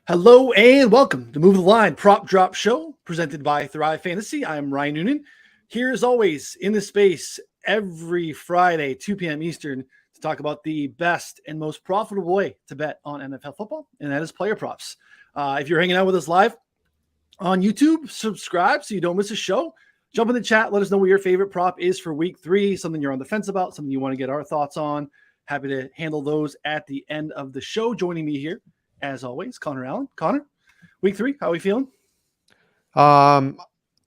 Hello and welcome to Move the Line Prop Drop Show presented by Thrive Fantasy. I'm Ryan Noonan, here as always in this space every Friday, 2 p.m. Eastern, to talk about the best and most profitable way to bet on NFL football, and that is player props. If you're hanging out with us live on YouTube, subscribe so you don't miss a show. Jump in the chat, let us know what your favorite prop is for week 3, something you're on the fence about, something you want to get our thoughts on. Happy to handle those at the end of the show. Joining me here, as always, Connor Allen. Connor, week 3, how are we feeling?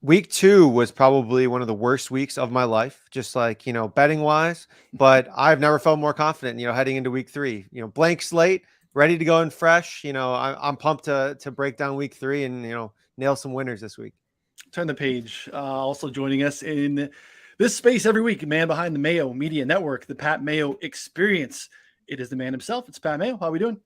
Week 2 was probably one of the worst weeks of my life, just like, betting wise, but I've never felt more confident, heading into week 3, blank slate, ready to go in fresh. I'm pumped to break down week 3 and, nail some winners this week. Turn the page. Also joining us in this space every week, man behind the Mayo Media Network, the Pat Mayo Experience. It is the man himself. It's Pat Mayo. How are we doing?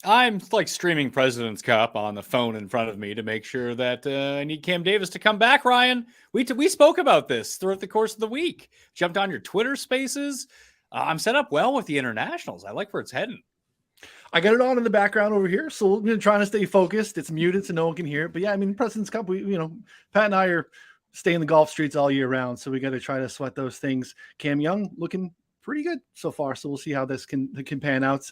I'm like streaming President's Cup on the phone in front of me to make sure that I need Cam Davis to come back, Ryan. We spoke about this throughout the course of the week. Jumped on your Twitter spaces. I'm set up well with the internationals. I like where it's heading. I got it on in the background over here, so we're trying to stay focused. It's muted so no one can hear it. But yeah, I mean, President's Cup, Pat and I are staying the golf streets all year round, so we got to try to sweat those things. Cam Young looking pretty good so far, so we'll see how this can pan out.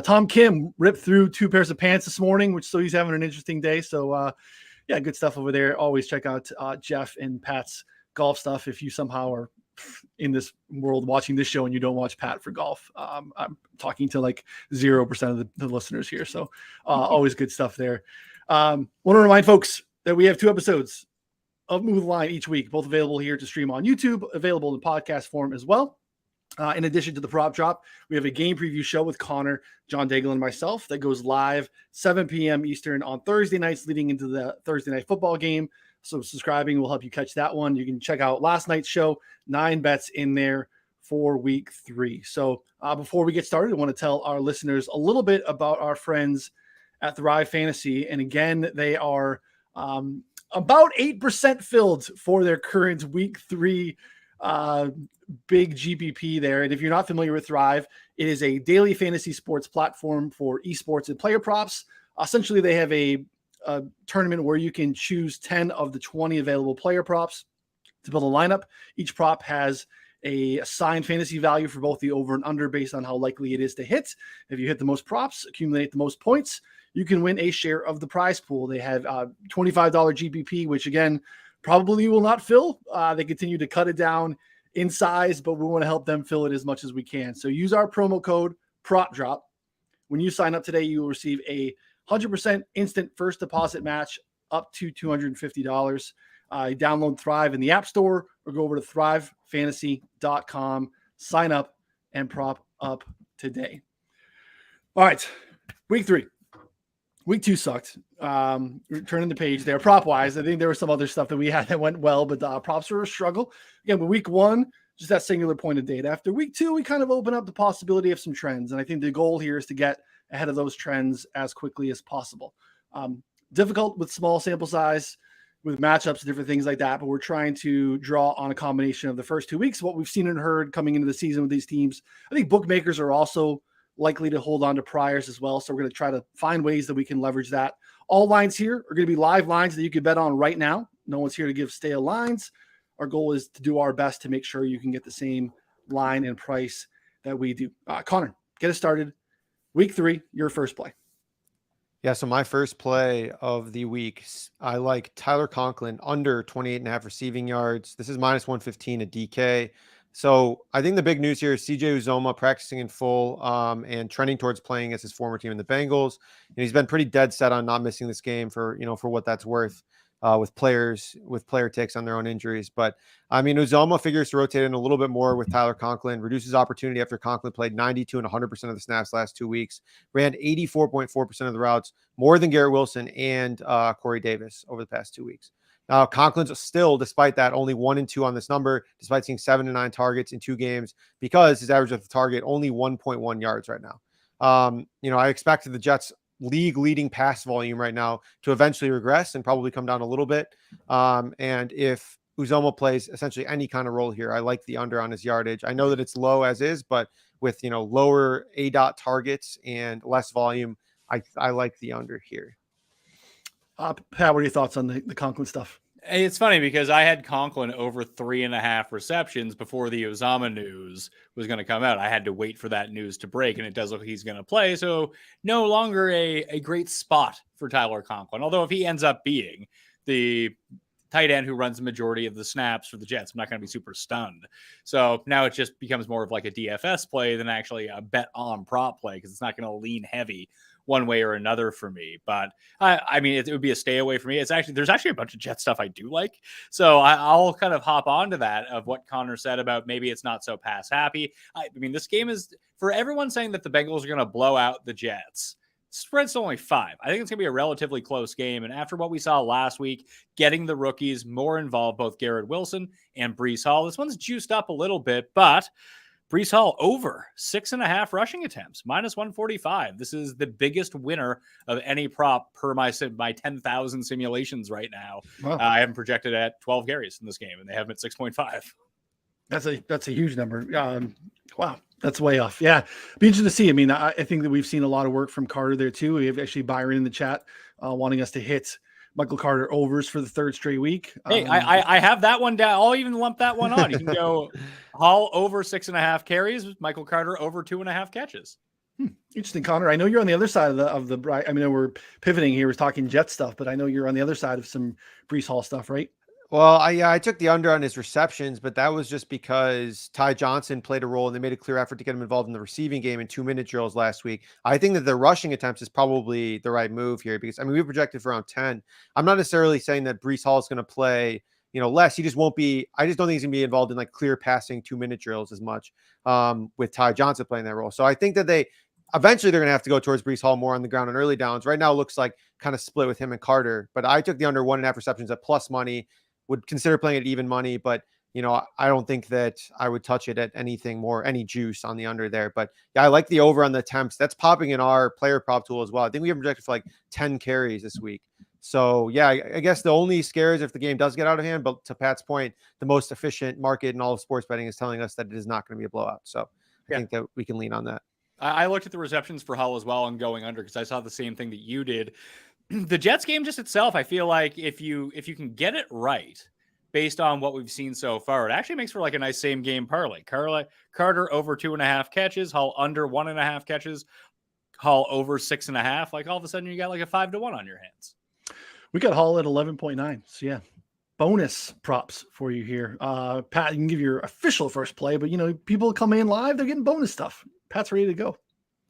Tom Kim ripped through 2 pairs of pants this morning, so he's having an interesting day. So, yeah, good stuff over there. Always check out Jeff and Pat's golf stuff if you somehow are in this world watching this show and you don't watch Pat for golf. I'm talking to like 0% of the listeners here. So always good stuff there. Want to remind folks that we have 2 episodes of Move the Line each week, both available here to stream on YouTube, available in podcast form as well. In addition to the prop drop, we have a game preview show with Connor, John Daigle, and myself that goes live 7 p.m. Eastern on Thursday nights leading into the Thursday night football game. So subscribing will help you catch that one. You can check out last night's show, 9 bets in there for week 3. So before we get started, I want to tell our listeners a little bit about our friends at Thrive Fantasy. And again, they are about 8% filled for their current week 3 big GPP there. And if you're not familiar with Thrive, it is a daily fantasy sports platform for esports and player props. Essentially, they have a tournament where you can choose 10 of the 20 available player props to build a lineup. Each prop has a assigned fantasy value for both the over and under based on how likely it is to hit. If you hit the most props, accumulate the most points, you can win a share of the prize pool. They have $25 GPP, which again, probably will not fill. They continue to cut it down in size, but we want to help them fill it as much as we can. So use our promo code PROPDROP. When you sign up today, you will receive a 100% instant first deposit match up to $250. Download Thrive in the App Store or go over to thrivefantasy.com, sign up, and prop up today. All right, week 3. Week 2 sucked. Turning the page there, prop-wise, I think there was some other stuff that we had that went well, but props were a struggle. Again, but week 1, just that singular point of data. After week 2, we kind of open up the possibility of some trends, and I think the goal here is to get ahead of those trends as quickly as possible. Difficult with small sample size, with matchups and different things like that, but we're trying to draw on a combination of the first 2 weeks, what we've seen and heard coming into the season with these teams. I think bookmakers are also likely to hold on to priors as well. So we're going to try to find ways that we can leverage that. All lines here are going to be live lines that you can bet on right now. No one's here to give stale lines. Our goal is to do our best to make sure you can get the same line and price that we do. Connor, get us started. Week 3, your first play. Yeah, so my first play of the week, I like Tyler Conklin under 28.5 receiving yards. This is minus 115 at DK. So I think the big news here is CJ Uzomah practicing in full and trending towards playing as his former team in the Bengals. And he's been pretty dead set on not missing this game for what that's worth with player takes on their own injuries. But I mean, Uzomah figures to rotate in a little bit more with Tyler Conklin, reduces opportunity after Conklin played 92 and 100% of the snaps last 2 weeks, ran 84.4% of the routes, more than Garrett Wilson and Corey Davis over the past 2 weeks. Now, Conklin's still, despite that, only 1 and 2 on this number, despite seeing 7 to 9 targets in 2 games, because his average of the target only 1.1 yards right now. I expected the Jets league leading pass volume right now to eventually regress and probably come down a little bit. And if Uzomah plays essentially any kind of role here, I like the under on his yardage. I know that it's low as is, but with, lower ADOT targets and less volume, I like the under here. Pat, what are your thoughts on the Conklin stuff? It's funny because I had Conklin over 3.5 receptions before the Uzomah news was going to come out. I had to wait for that news to break, and it does look like he's going to play. So no longer a great spot for Tyler Conklin. Although if he ends up being the tight end who runs the majority of the snaps for the Jets, I'm not going to be super stunned. So now it just becomes more of like a DFS play than actually a bet on prop play, because it's not going to lean heavy one way or another for me. But I mean, it would be a stay away for me. There's actually a bunch of Jet stuff I do like. So I'll kind of hop onto that of what Connor said about maybe it's not so pass happy. I mean, this game is, for everyone saying that the Bengals are going to blow out the Jets, spread's only 5. I think it's going to be a relatively close game. And after what we saw last week, getting the rookies more involved, both Garrett Wilson and Breece Hall, this one's juiced up a little bit, but Breece Hall over 6.5 rushing attempts, -145. This is the biggest winner of any prop per my 10,000 simulations right now. Wow. I have them projected at 12 carries in this game, and they have them at 6.5. That's a huge number. Wow, that's way off. Yeah, be interesting to see. I mean, I think that we've seen a lot of work from Carter there too. We have actually Byron in the chat wanting us to hit Michael Carter overs for the 3rd straight week. Hey, I have that one down. I'll even lump that one on. You can go Hall over 6.5 carries, Michael Carter over 2.5 catches. Interesting, Connor. I know you're on the other side of the. I mean, we're pivoting here. We're talking Jet stuff, but I know you're on the other side of some Breece Hall stuff, right? Well, I took the under on his receptions, but that was just because Ty Johnson played a role and they made a clear effort to get him involved in the receiving game in 2-minute drills last week. I think that the rushing attempts is probably the right move here because, I mean, we projected for around 10. I'm not necessarily saying that Breece Hall is going to play, less. He just won't be. I just don't think he's going to be involved in like clear passing 2-minute drills as much with Ty Johnson playing that role. So I think that eventually they're going to have to go towards Breece Hall more on the ground on early downs. Right now it looks like kind of split with him and Carter, but I took the under 1.5 receptions at plus money. Would consider playing at even money, but I don't think that I would touch it at anything more, any juice on the under there. But yeah, I like the over on the attempts. That's popping in our player prop tool as well. I think we have projected for like 10 carries this week. So yeah, I guess the only scare is if the game does get out of hand. But to Pat's point, the most efficient market in all of sports betting is telling us that it is not going to be a blowout. So I think that we can lean on that. I looked at the receptions for Hull as well and going under because I saw the same thing that you did. The Jets game just itself, I feel like if you can get it right based on what we've seen so far, it actually makes for like a nice same game parlay. Carter over 2.5 catches, Hull under 1.5 catches, Hull over 6.5. Like all of a sudden you got like a 5-1 on your hands. We got Hull at 11.9. So yeah, bonus props for you here. Pat, you can give your official first play, but people come in live, they're getting bonus stuff. Pat's ready to go.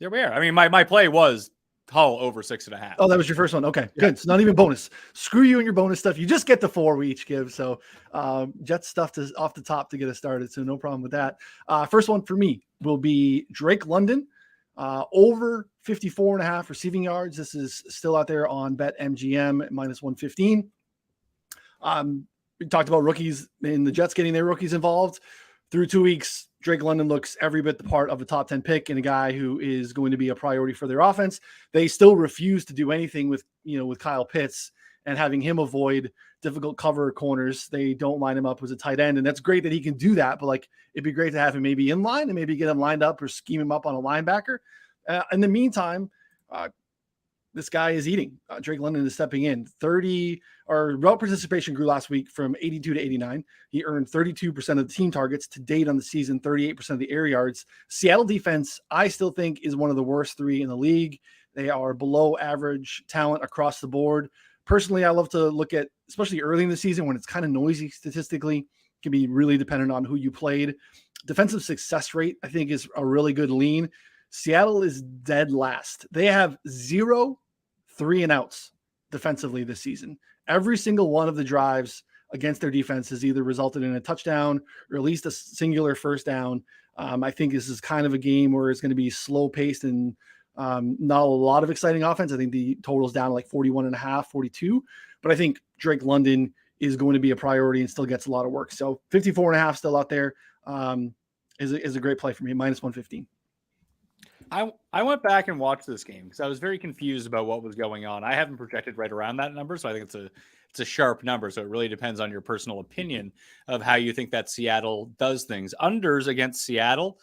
There we are. I mean, my play was Hull over 6.5. Oh, that was your first one. Okay, good. It's not even bonus. Screw you and your bonus stuff. You just get the 4 we each give. So Jet stuff off the top to get us started. So no problem with that. First one for me will be Drake London over 54.5 receiving yards. This is still out there on BetMGM at -115. We talked about rookies and the Jets getting their rookies involved. Through 2 weeks, Drake London looks every bit the part of a top 10 pick and a guy who is going to be a priority for their offense. They still refuse to do anything with Kyle Pitts and having him avoid difficult cover corners. They don't line him up as a tight end. And that's great that he can do that. But it'd be great to have him maybe in line and maybe get him lined up or scheme him up on a linebacker. In the meantime, this guy is eating. Drake London is stepping in. Route participation grew last week from 82 to 89. He earned 32% of the team targets to date on the season, 38% of the air yards. Seattle defense, I still think, is one of the worst 3 in the league. They are below average talent across the board. Personally, I love to look at, especially early in the season when it's kind of noisy statistically, can be really dependent on who you played. Defensive success rate, I think, is a really good lean. Seattle is dead last. They have 0 3-and-outs defensively this season. Every single one of the drives against their defense has either resulted in a touchdown or at least a singular first down. I think this is kind of a game where it's going to be slow paced and not a lot of exciting offense. I think the total's down to like 41.5, 42. But I think Drake London is going to be a priority and still gets a lot of work. So 54.5 still out there is a great play for me, -115. I went back and watched this game because I was very confused about what was going on. I haven't projected right around that number, so I think it's a sharp number. So it really depends on your personal opinion of how you think that Seattle does things. Unders against Seattle,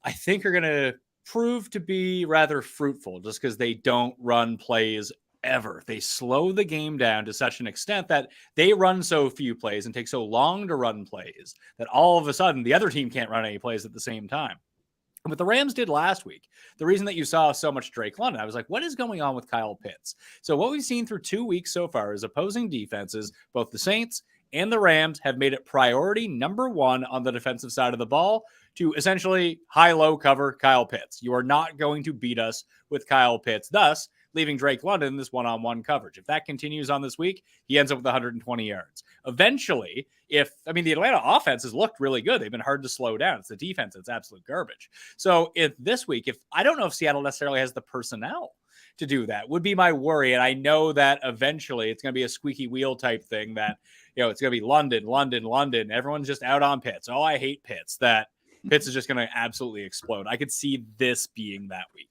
I think, are going to prove to be rather fruitful just because they don't run plays ever. They slow the game down to such an extent that they run so few plays and take so long to run plays that all of a sudden the other team can't run any plays at the same time. And what the Rams did last week, the reason that you saw so much Drake London, I was like, what is going on with Kyle Pitts? So what we've seen through 2 weeks so far is opposing defenses, both the Saints and the Rams, have made it priority number one on the defensive side of the ball to essentially high-low cover Kyle Pitts. You are not going to beat us with Kyle Pitts, thus leaving Drake London this one-on-one coverage. If that continues on this week, he ends up with 120 yards. Eventually, the Atlanta offense has looked really good. They've been hard to slow down. It's the defense that's absolute garbage. So if this week, I don't know if Seattle necessarily has the personnel to do that, would be my worry. And I know that eventually it's going to be a squeaky wheel type thing that, it's going to be London. Everyone's just out on Pitts. Oh, I hate Pitts. That Pitts is just going to absolutely explode. I could see this being that week.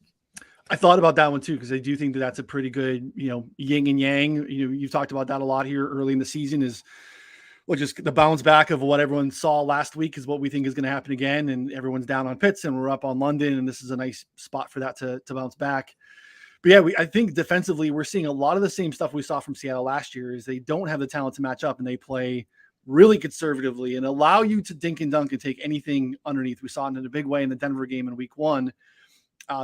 I thought about that one too, because I do think that that's a pretty good, yin and yang. You've talked about that a lot here early in the season is, just the bounce back of what everyone saw last week is what we think is going to happen again. And everyone's down on Pitts and we're up on London. And this is a nice spot for that to bounce back. But yeah, I think defensively, we're seeing a lot of the same stuff we saw from Seattle last year is they don't have the talent to match up and they play really conservatively and allow you to dink and dunk and take anything underneath. We saw it in a big way in the Denver game in week 1.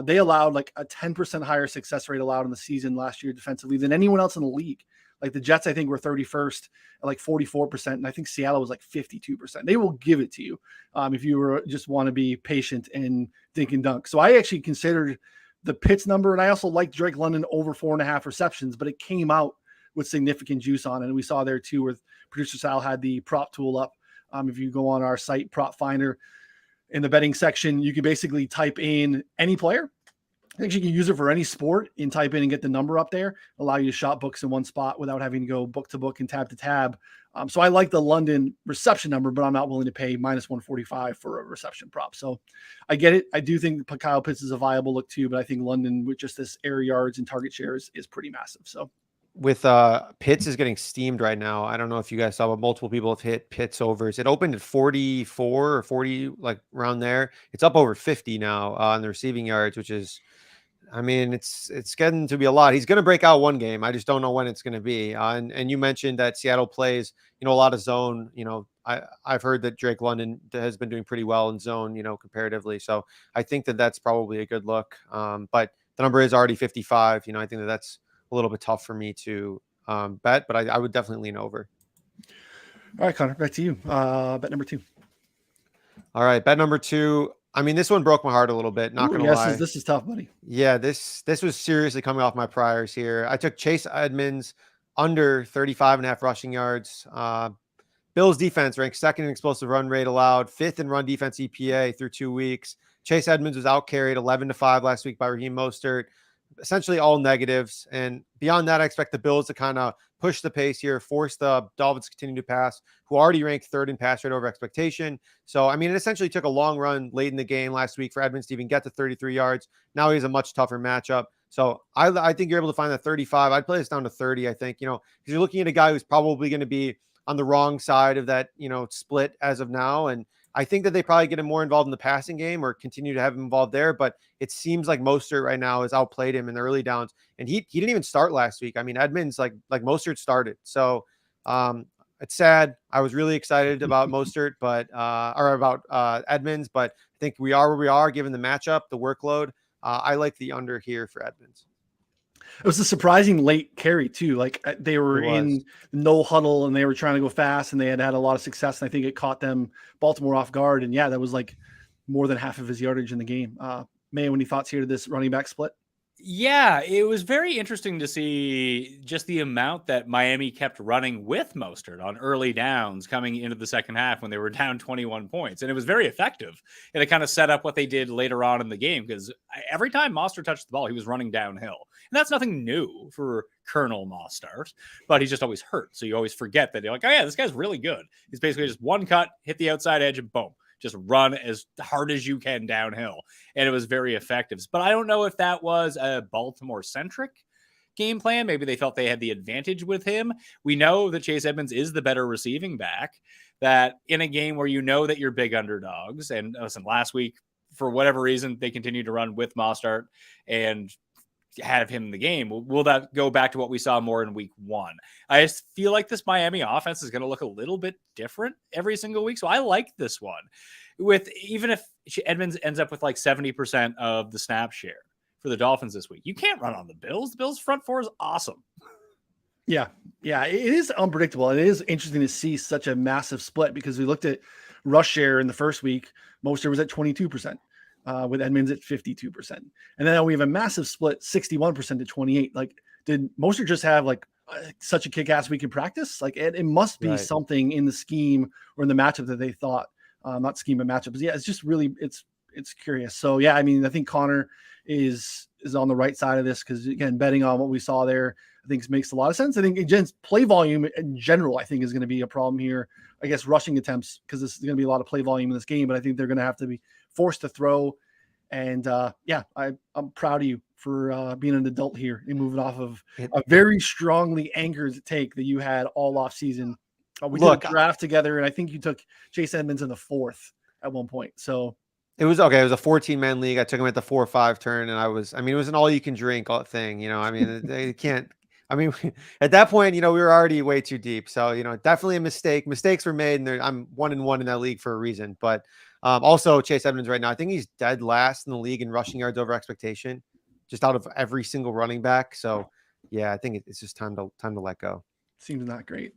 They allowed like a 10% higher success rate allowed in the season last year defensively than anyone else in the league. Like the Jets, I think, were 31st at like 44%. And I think Seattle was like 52%. They will give it to you if you just want to be patient and dink and dunk. So I actually considered the Pitts number. And I also liked Drake London over 4.5 receptions, but it came out with significant juice on it. And we saw there too, where producer Sal had the prop tool up. If you go on our site, Prop Finder, in the betting section, you can basically type in any player. Actually, you can use it for any sport and type in and get the number up there, allow you to shop books in one spot without having to go book to book and tab to tab. So I like the London reception number, but I'm not willing to pay minus 145 for a reception prop. So I get it. I do think Kyle Pitts is a viable look too, but I think London with just this air yards and target shares is pretty massive. So with Pitts is getting steamed right now. I don't know if you guys saw, but multiple people have hit Pitts overs. It opened at 44 or 40, like around there. It's up over 50 now on the receiving yards, which is, it's getting to be a lot. He's going to break out one game. I just don't know when it's going to be. And you mentioned that Seattle plays, a lot of zone. I've heard that Drake London has been doing pretty well in zone, comparatively. So I think that that's probably a good look. But the number is already 55. I think that's a little bit tough for me to bet, but I would definitely lean over. All right, Connor, back to you. Bet number 2. All right, bet number 2. This one broke my heart a little bit. Not gonna lie. This is tough, buddy. Yeah, this was seriously coming off my priors here. I took Chase Edmonds under 35.5 rushing yards. Bills defense ranked 2nd in explosive run rate allowed, 5th in run defense EPA through 2 weeks. Chase Edmonds was out carried 11-5 last week by Raheem Mostert. Essentially all negatives. And beyond that, I expect the Bills to kind of push the pace here, force the Dolphins to continue to pass, who already ranked 3rd in pass rate over expectation. So, it essentially took a long run late in the game last week for Edmonds to even get to 33 yards. Now he has a much tougher matchup. So I think you're able to find that 35. I'd play this down to 30, I think, because you're looking at a guy who's probably going to be on the wrong side of that, split as of now. And I think that they probably get him more involved in the passing game or continue to have him involved there. But it seems like Mostert right now has outplayed him in the early downs. And he didn't even start last week. Edmonds, like Mostert started. So it's sad. I was really excited about Mostert, but about Edmonds. But I think we are where we are given the matchup, the workload. I like the under here for Edmonds. It was a surprising late carry too. Like they were in no huddle and they were trying to go fast and they had a lot of success. And I think it caught them Baltimore off guard. And yeah, that was like more than half of his yardage in the game. Mayo, any thoughts here to this running back split? Yeah, it was very interesting to see just the amount that Miami kept running with Mostert on early downs coming into the second half when they were down 21 points. And it was very effective. And it kind of set up what they did later on in the game because every time Mostert touched the ball, he was running downhill. And that's nothing new for Colonel Mostert, but he's just always hurt. So you always forget that you're like, oh yeah, this guy's really good. He's basically just one cut, hit the outside edge and boom. just run as hard as you can downhill. And it was very effective. But I don't know if that was a Baltimore-centric game plan. Maybe they felt they had the advantage with him. We know that Chase Edmonds is the better receiving back, that in a game where you know that you're big underdogs, and listen, last week, for whatever reason, they continued to run with Mostert and have him in the game. Will that go back to what we saw more in week 1? I just feel like this Miami offense is going to look a little bit different every single week. So I like this one, with even if Edmonds ends up with like 70% of the snap share for the Dolphins this week. You can't run on the Bills. The Bills front four is awesome. Yeah. It is unpredictable. It is interesting to see such a massive split, because we looked at rush share in the first week. Mostert was at 22%, with Edmonds at 52%. And then we have a massive split, 61% to 28. Like, did Mostert just have like such a kick-ass week in practice? Like, it must be something in the scheme or in the matchup that they thought, not scheme but matchup. But yeah, it's just really, it's curious. So yeah, I mean, I think Connor is on the right side of this, because again, betting on what we saw there, I think makes a lot of sense. I think play volume in general, I think, is going to be a problem here. I guess rushing attempts, because this is going to be a lot of play volume in this game, but I think they're going to have to be forced to throw. And I'm proud of you for being an adult here and moving off of a very strongly anchored take that you had all off season. We did a draft together, and I think you took Chase Edmonds in the 4th at one point. So it was okay. It was a 14-man league. I took him at the 4-5 turn, and it was an all-you-can-drink thing. They can't. At that point, we were already way too deep. So, definitely a mistake. Mistakes were made, and I'm 1-1 in that league for a reason. But also, Chase Edmonds right now, I think he's dead last in the league in rushing yards over expectation, just out of every single running back. So, yeah, I think it's just time to let go. Seems not great.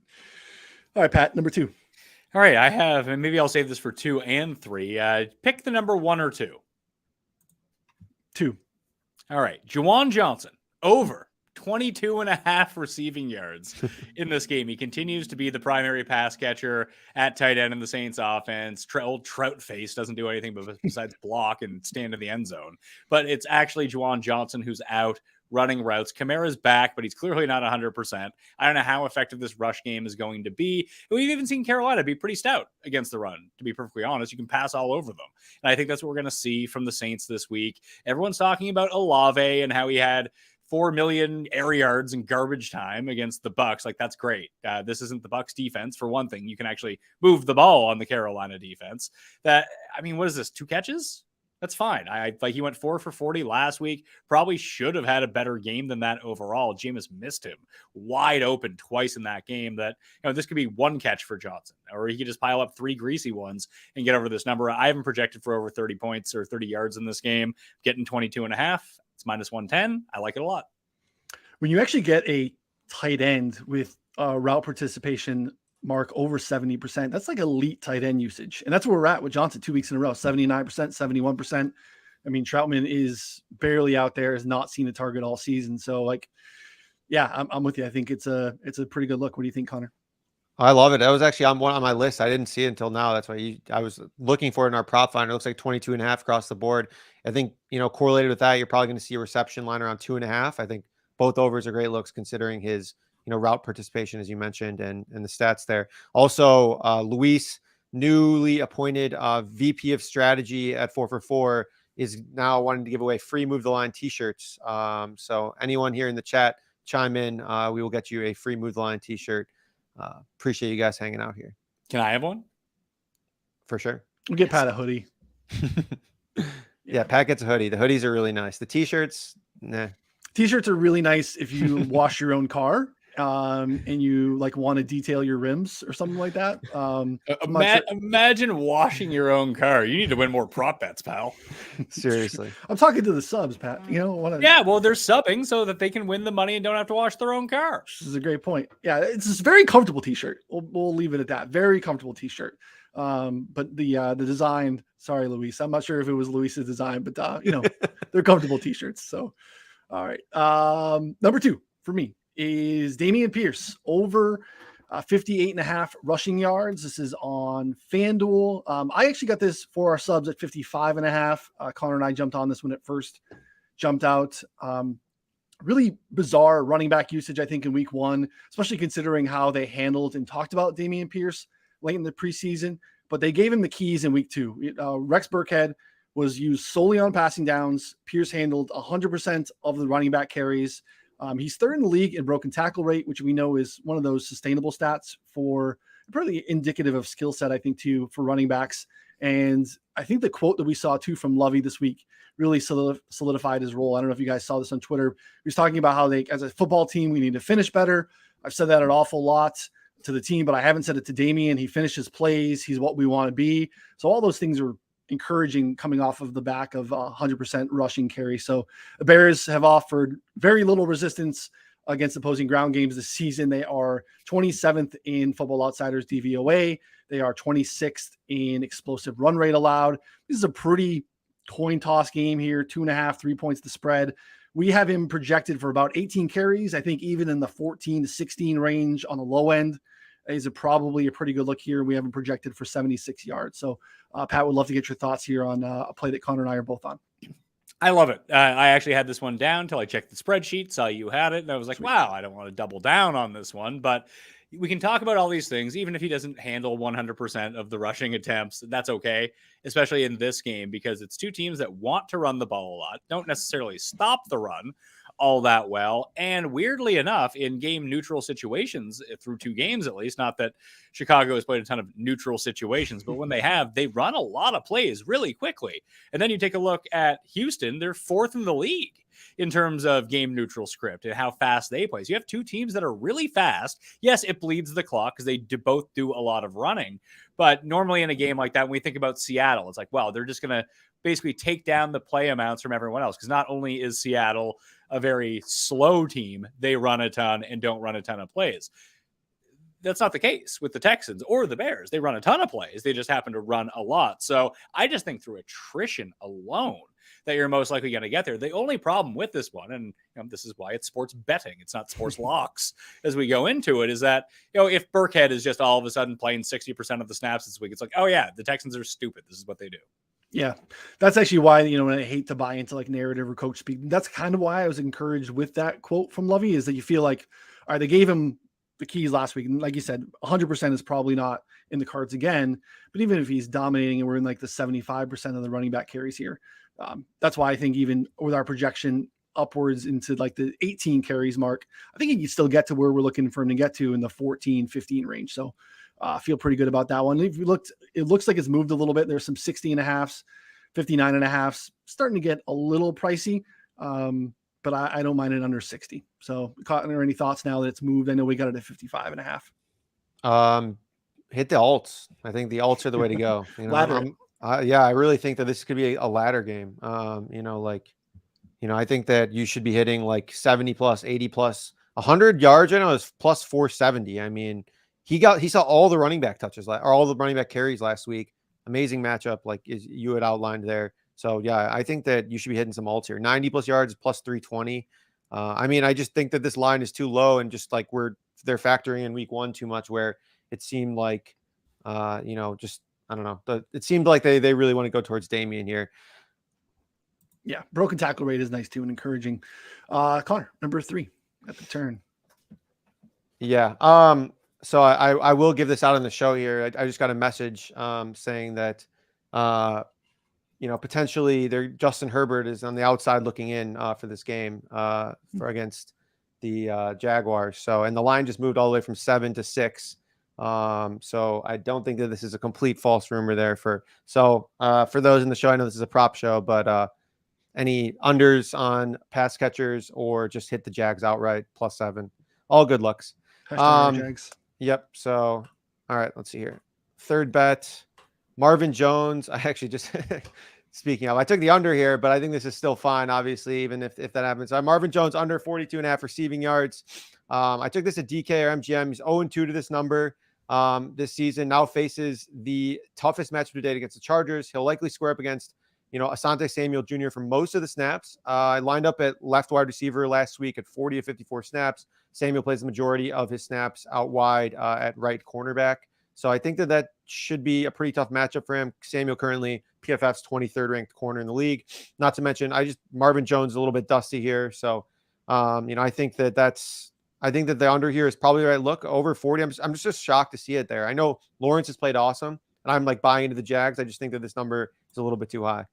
All right, Pat, number 2. All right, I have, and maybe I'll save this for 2 and 3. Pick the number 1 or 2. 2. All right, Juwan Johnson, over 22.5 receiving yards in this game. He continues to be the primary pass catcher at tight end in the Saints offense. Old Trout face doesn't do anything besides block and stand in the end zone. But it's actually Juwan Johnson who's out running routes. Kamara's back, but he's clearly not 100%. I don't know how effective this rush game is going to be. We've even seen Carolina be pretty stout against the run, to be perfectly honest. You can pass all over them. And I think that's what we're going to see from the Saints this week. Everyone's talking about Olave and how he had 4 million air yards in garbage time against the Bucs. Like, that's great. This isn't the Bucs defense, for one thing. You can actually move the ball on the Carolina defense. What is this? 2 catches? That's fine. He went 4 for 40 last week. Probably should have had a better game than that overall. Jameis missed him wide open twice in that game. This could be 1 catch for Johnson, or he could just pile up 3 greasy ones and get over this number. I haven't projected for over 30 points or 30 yards in this game. Getting 22.5. It's -110. I like it a lot. When you actually get a tight end with route participation mark over 70%, that's like elite tight end usage. And that's where we're at with Johnson 2 weeks in a row, 79%, 71%. Troutman is barely out there, has not seen a target all season. So I'm with you. I think it's a pretty good look. What do you think, Connor? I love it. That was actually on my list. I didn't see it until now. That's why I was looking for it in our prop finder. It looks like 22.5 across the board. I think, correlated with that, you're probably going to see a reception line around 2.5. I think both overs are great looks considering his, route participation, as you mentioned, and the stats there. Also, Luis, newly appointed VP of strategy at 4for4, is now wanting to give away free Move the Line t-shirts. So anyone here in the chat, chime in. We will get you a free Move the Line t-shirt. Appreciate you guys hanging out here. Can I have one? For sure. We'll get Pat a hoodie. Yeah, Pat gets a hoodie. The hoodies are really nice. The t-shirts, nah. T-shirts are really nice if you wash your own car and you want to detail your rims or something like that. Imagine washing your own car. You need to win more prop bets, pal. Seriously. I'm talking to the subs, Pat. Yeah, well, they're subbing so that they can win the money and don't have to wash their own car. This is a great point. Yeah, it's a very comfortable t-shirt. We'll leave it at that. Very comfortable t-shirt. But the design, sorry, Luis, I'm not sure if it was Luis's design, but they're comfortable t-shirts. So, all right. Number 2 for me is Dameon Pierce, over 58.5 rushing yards. This is on FanDuel. I actually got this for our subs at 55.5. Connor and I jumped on this when it first jumped out. Really bizarre running back usage, I think, in week 1, especially considering how they handled and talked about Dameon Pierce late in the preseason. but they gave him the keys in week 2. Rex Burkhead was used solely on passing downs. Pierce handled 100% of the running back carries. He's third in the league in broken tackle rate, which we know is one of those sustainable stats for pretty indicative of skill set, I think, too, for running backs. And I think the quote that we saw too from Lovey this week really solidified his role. I don't know if you guys saw this on Twitter. He was talking about how as a football team, we need to finish better. I've said that an awful lot to the team, but I haven't said it to Damian. He finishes plays. He's what we want to be. So all those things are encouraging coming off of the back of 100% rushing carry. So the Bears have offered very little resistance against opposing ground games this season. They are 27th in Football Outsiders DVOA. They are 26th in explosive run rate allowed. This is a pretty coin toss game here. 2.5, 3 points the spread. We have him projected for about 18 carries. I think even in the 14 to 16 range on the low end is probably a pretty good look here. We have him projected for 76 yards. So Pat, would love to get your thoughts here on a play that Connor and I are both on. I love it. I actually had this one down until I checked the spreadsheet, saw you had it, and I was like, wow, I don't want to double down on this one. But we can talk about all these things, even if he doesn't handle 100% of the rushing attempts. That's okay, especially in this game, because it's two teams that want to run the ball a lot, don't necessarily stop the run all that well. And weirdly enough, in game neutral situations, through 2 games at least, not that Chicago has played a ton of neutral situations, but when they have, they run a lot of plays really quickly. And then you take a look at Houston, they're 4th in the league in terms of game neutral script and how fast they play. So you have 2 teams that are really fast. Yes, it bleeds the clock because they both do a lot of running. But normally in a game like that, when we think about Seattle, it's like, wow, they're just going to basically take down the play amounts from everyone else. Because not only is Seattle a very slow team, they run a ton and don't run a ton of plays. That's not the case with the Texans or the Bears. They run a ton of plays. They just happen to run a lot. So I just think through attrition alone that you're most likely going to get there. The only problem with this one, and this is why it's sports betting, it's not sports locks as we go into it, is that, if Burkhead is just all of a sudden playing 60% of the snaps this week, it's like, oh yeah, the Texans are stupid. This is what they do. Yeah, that's actually why, when I hate to buy into like narrative or coach speak, that's kind of why I was encouraged with that quote from Lovey, is that you feel like, all right, they gave him the keys last week. And like you said, 100% is probably not in the cards again, but even if he's dominating and we're in like the 75% of the running back carries here, that's why I think even with our projection upwards into like the 18 carries mark, I think he can still get to where we're looking for him to get to in the 14, 15 range. So I feel pretty good about that one. If you looked, it looks like it's moved a little bit. There's some 60.5s, 59.5s, starting to get a little pricey. But I don't mind it under 60. So Cotton, any thoughts now that it's moved? I know we got it at 55.5. Hit the alts. I think the alts are the way to go. Ladder. I really think that this could be a ladder game. I think that you should be hitting like 70 plus, 80 plus, 100 yards. I know is plus 470. I mean, he saw all the running back touches or all the running back carries last week. Amazing matchup, like you had outlined there. So yeah, I think that you should be hitting some alts here. 90 plus yards, plus 320. I just think that this line is too low, and just like they're factoring in week 1 too much, where it seemed like, I don't know. It seemed like they really want to go towards Damian here. Yeah, broken tackle rate is nice too and encouraging. Connor, number 3 at the turn. Yeah. So I will give this out on the show here. I just got a message saying that potentially Justin Herbert is on the outside looking in for this game against the Jaguars. So, and the line just moved all the way from 7 to 6. So I don't think that this is a complete false rumor there for those in the show. I know this is a prop show, but any unders on pass catchers or just hit the Jags outright plus 7, all good looks. Jags. Yep. So, all right, let's see here. Third bet, Marvin Jones. I actually just speaking of, I took the under here, but I think this is still fine, obviously, even if that happens. Marvin Jones under 42.5 receiving yards. I took this at DK or MGM. He's 0-2 to this number this season. Now faces the toughest matchup to date against the Chargers. He'll likely square up against, Asante Samuel Jr. for most of the snaps. I lined up at left wide receiver last week at 40 to 54 snaps. Samuel plays the majority of his snaps out wide at right cornerback. So I think that should be a pretty tough matchup for him. Samuel currently PFF's 23rd ranked corner in the league. Not to mention, Marvin Jones is a little bit dusty here. So, I think that the under here is probably the right look. Over 40. I'm just shocked to see it there. I know Lawrence has played awesome. and I'm like buying into the Jags. I just think that this number is a little bit too high.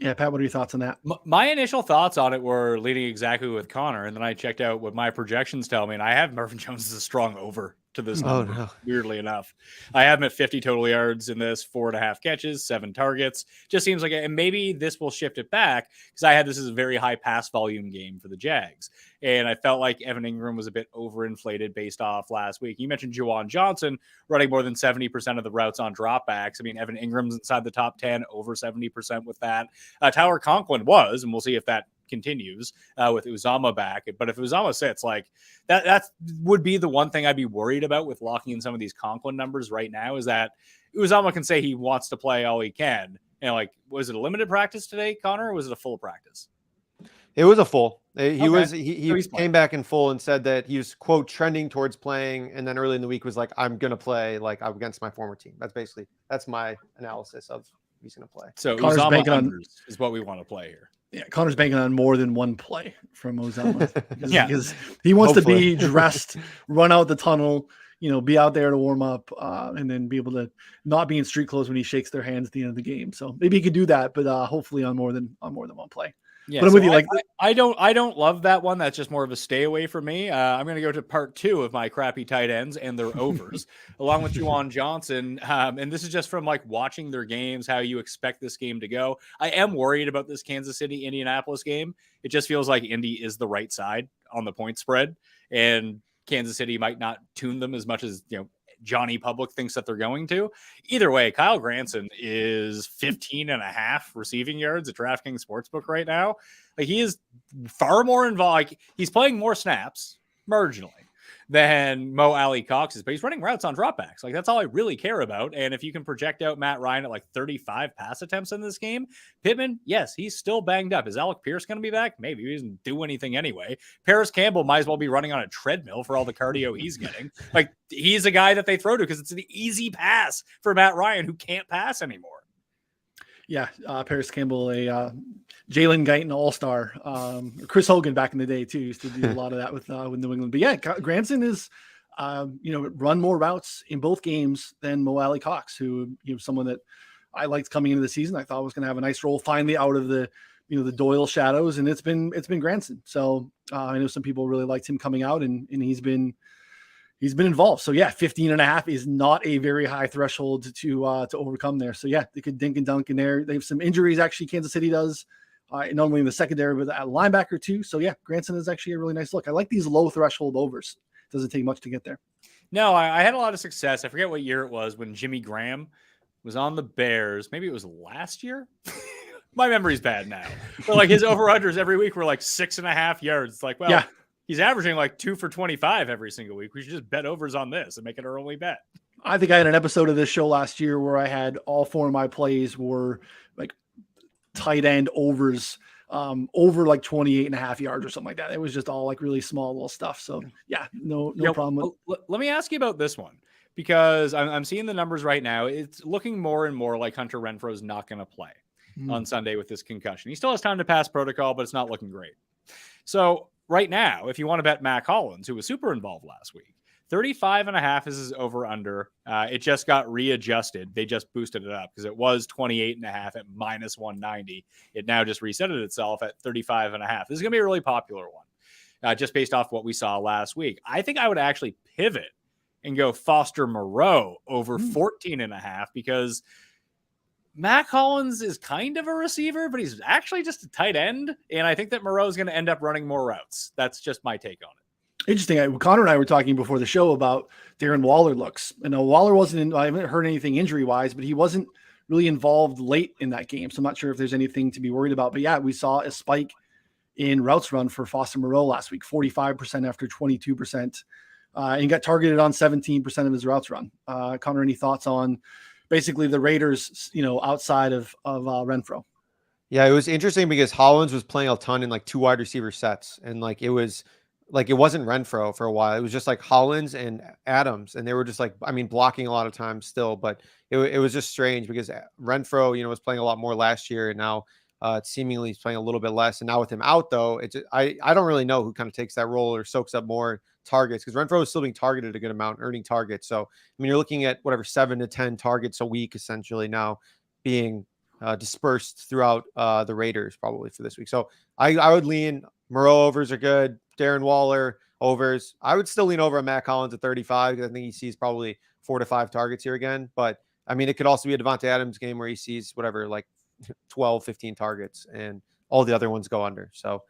Yeah, Pat, what are your thoughts on that? My initial thoughts on it were leading exactly with Connor, and then I checked out what my projections tell me, and I have Mervyn Jones as a strong over to this number, no. weirdly enough. I have him at 50 total yards in this, 4.5 catches, 7 targets. Just seems like, and maybe this will shift it back, because I had this as a very high pass volume game for the Jags. And I felt like Evan Ingram was a bit overinflated based off last week. You mentioned Juwan Johnson running more than 70% of the routes on dropbacks. I mean, Evan Ingram's inside the top 10, over 70% with that. Tyler Conklin was, and we'll see if that continues with Uzama back. But if Uzama sits, like that would be the one thing I'd be worried about with locking in some of these Conklin numbers right now, is that Uzama can say he wants to play all he can. And like, was it a limited practice today, Connor, or was it a full practice? It was a full. He So came back in full and said that he was, quote, trending towards playing, and then early in the week was like, I'm gonna play like against my former team. That's my analysis of he's gonna play. So Connor's Uzama banking on is what we want to play here. Yeah, Connor's banking on more than one play from Uzama because, Yeah. he wants Hopefully. to be dressed, run out the tunnel, be out there to warm up, and then be able to not be in street clothes when he shakes their hands at the end of the game. So maybe he could do that, but hopefully on more than one play. Yeah, but I'm with you. Like, I don't love that one. That's just more of a stay away for me. I'm going to go to part 2 of my crappy tight ends and their overs, along with Juwan Johnson. And this is just from like watching their games, how you expect this game to go. I am worried about this Kansas City Indianapolis game. It just feels like Indy is the right side on the point spread, and Kansas City might not tune them as much as Johnny Public thinks that they're going to. Either way, Kyle Granson is 15.5 receiving yards at DraftKings Sportsbook right now. Like, he is far more involved. Like, he's playing more snaps marginally than Mo Alley Cox is, but he's running routes on dropbacks. Like, that's all I really care about. And if you can project out Matt Ryan at like 35 pass attempts in this game, Pittman, yes, he's still banged up. Is Alec Pierce going to be back? Maybe. He doesn't do anything anyway. Paris Campbell might as well be running on a treadmill for all the cardio he's getting. Like, he's a guy that they throw to because it's an easy pass for Matt Ryan, who can't pass anymore. Yeah, Paris Campbell, a Jalen Guyton all-star. Chris Hogan back in the day too used to do a lot of that with New England. But yeah, Granson is run more routes in both games than Mo Alley Cox, who someone that I liked coming into the season. I thought was going to have a nice role finally out of the the Doyle shadows, and it's been Granson. So I know some people really liked him coming out, and he's been involved. So yeah, 15.5 is not a very high threshold to overcome there. So yeah, they could dink and dunk in there. They have some injuries actually. Kansas City does, not only in the secondary, but at linebacker too. So yeah, Granson is actually a really nice look. I like these low threshold overs. Doesn't take much to get there. No, I had a lot of success. I forget what year it was when Jimmy Graham was on the Bears. Maybe it was last year. My memory's bad now. But like, his over-unders every week were like 6.5 yards. It's like, well, yeah. He's averaging like 2 for 25 every single week. We should just bet overs on this and make it our only bet. I think I had an episode of this show last year where I had all 4 of my plays were like tight end overs, over like 28.5 yards or something like that. It was just all like really small little stuff. So yeah, no problem. Let me ask you about this one, because I'm seeing the numbers right now. It's looking more and more like Hunter Renfro's not going to play on Sunday with this concussion. He still has time to pass protocol, but it's not looking great. So right now, if you want to bet Mac Hollins, who was super involved last week, 35.5 is his over under. It just got readjusted. They just boosted it up because it was 28.5 at minus 190. It now just reset itself at 35.5. This is going to be a really popular one, just based off what we saw last week. I think I would actually pivot and go Foster Moreau over 14.5, because Mac Hollins is kind of a receiver, but he's actually just a tight end. And I think that Moreau is going to end up running more routes. That's just my take on it. Interesting. Connor and I were talking before the show about Darren Waller looks. And Waller wasn't I haven't heard anything injury wise, but he wasn't really involved late in that game. So I'm not sure if there's anything to be worried about. But yeah, we saw a spike in routes run for Foster Moreau last week, 45% after 22%. And he got targeted on 17% of his routes run. Connor, any thoughts on basically the Raiders, outside of Renfro? Yeah, it was interesting because Hollins was playing a ton in like 2 wide receiver sets. And like, it wasn't Renfro for a while. It was just like Hollins and Adams. And they were just like, blocking a lot of times still, but it was just strange because Renfro, was playing a lot more last year. And now Seemingly he's playing a little bit less. And now with him out, though, I don't really know who kind of takes that role or soaks up more targets, because Renfrow is still being targeted a good amount, earning targets. So, I mean, you're looking at whatever 7 to 10 targets a week, essentially, now being dispersed throughout the Raiders probably for this week. So I would lean Moreau overs are good. Darren Waller overs. I would still lean over on Matt Collins at 35, because I think he sees probably 4 to 5 targets here again. But I mean, it could also be a Devontae Adams game where he sees whatever, like 12, 15 targets, and all the other ones go under. So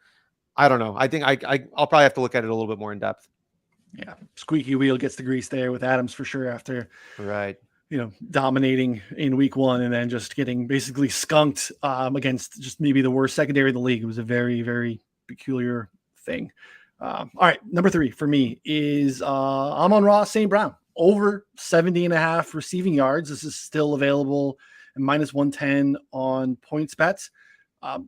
I don't know. I think I'll probably have to look at it a little bit more in depth. Yeah. Squeaky wheel gets the grease there with Adams for sure, after Right. dominating in week 1 and then just getting basically skunked against just maybe the worst secondary in the league. It was a very, very peculiar thing. All right. Number 3 for me is Amon-Ra St. Brown, over 70.5 receiving yards. This is still available at -110 on points bets.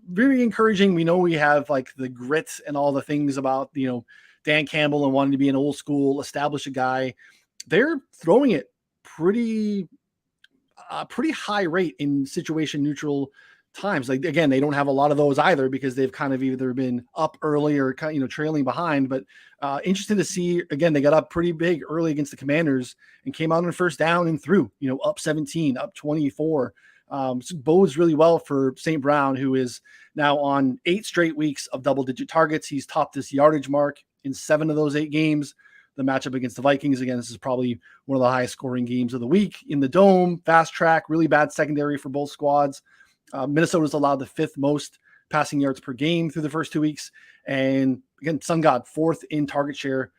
Very encouraging. We know we have like the grit and all the things about, Dan Campbell and wanting to be an old school, establish a guy. They're throwing it pretty high rate in situation neutral times. Like, again, they don't have a lot of those either, because they've kind of either been up early or trailing behind. But interesting to see, again, they got up pretty big early against the Commanders and came out on first down and through, up 17, up 24. So bodes really well for St. Brown, who is now on 8 straight weeks of double-digit targets. He's topped this yardage mark in 7 of those 8 games. The matchup against the Vikings, again, this is probably one of the highest scoring games of the week in the Dome. Fast track, really bad secondary for both squads. Minnesota's allowed the 5th most passing yards per game through the first 2 weeks. And again, Sun God 4th in target share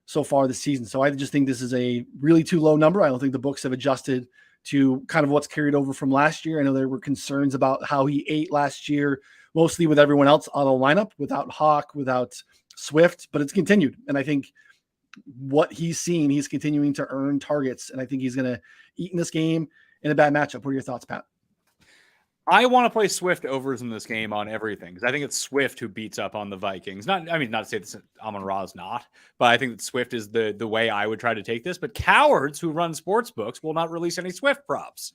so far this season. So I just think this is a really too low number. I don't think the books have adjusted to kind of what's carried over from last year. I know there were concerns about how he ate last year, mostly with everyone else on the lineup, without Hawk, without Swift, but it's continued. And I think what he's seen, he's continuing to earn targets, and I think he's going to eat in this game in a bad matchup. What are your thoughts, Pat? I want to play Swift overs in this game on everything, because I think it's Swift who beats up on the Vikings. Not to say that Amon-Ra is not, but I think that Swift is the way I would try to take this. But cowards who run sports books will not release any Swift props.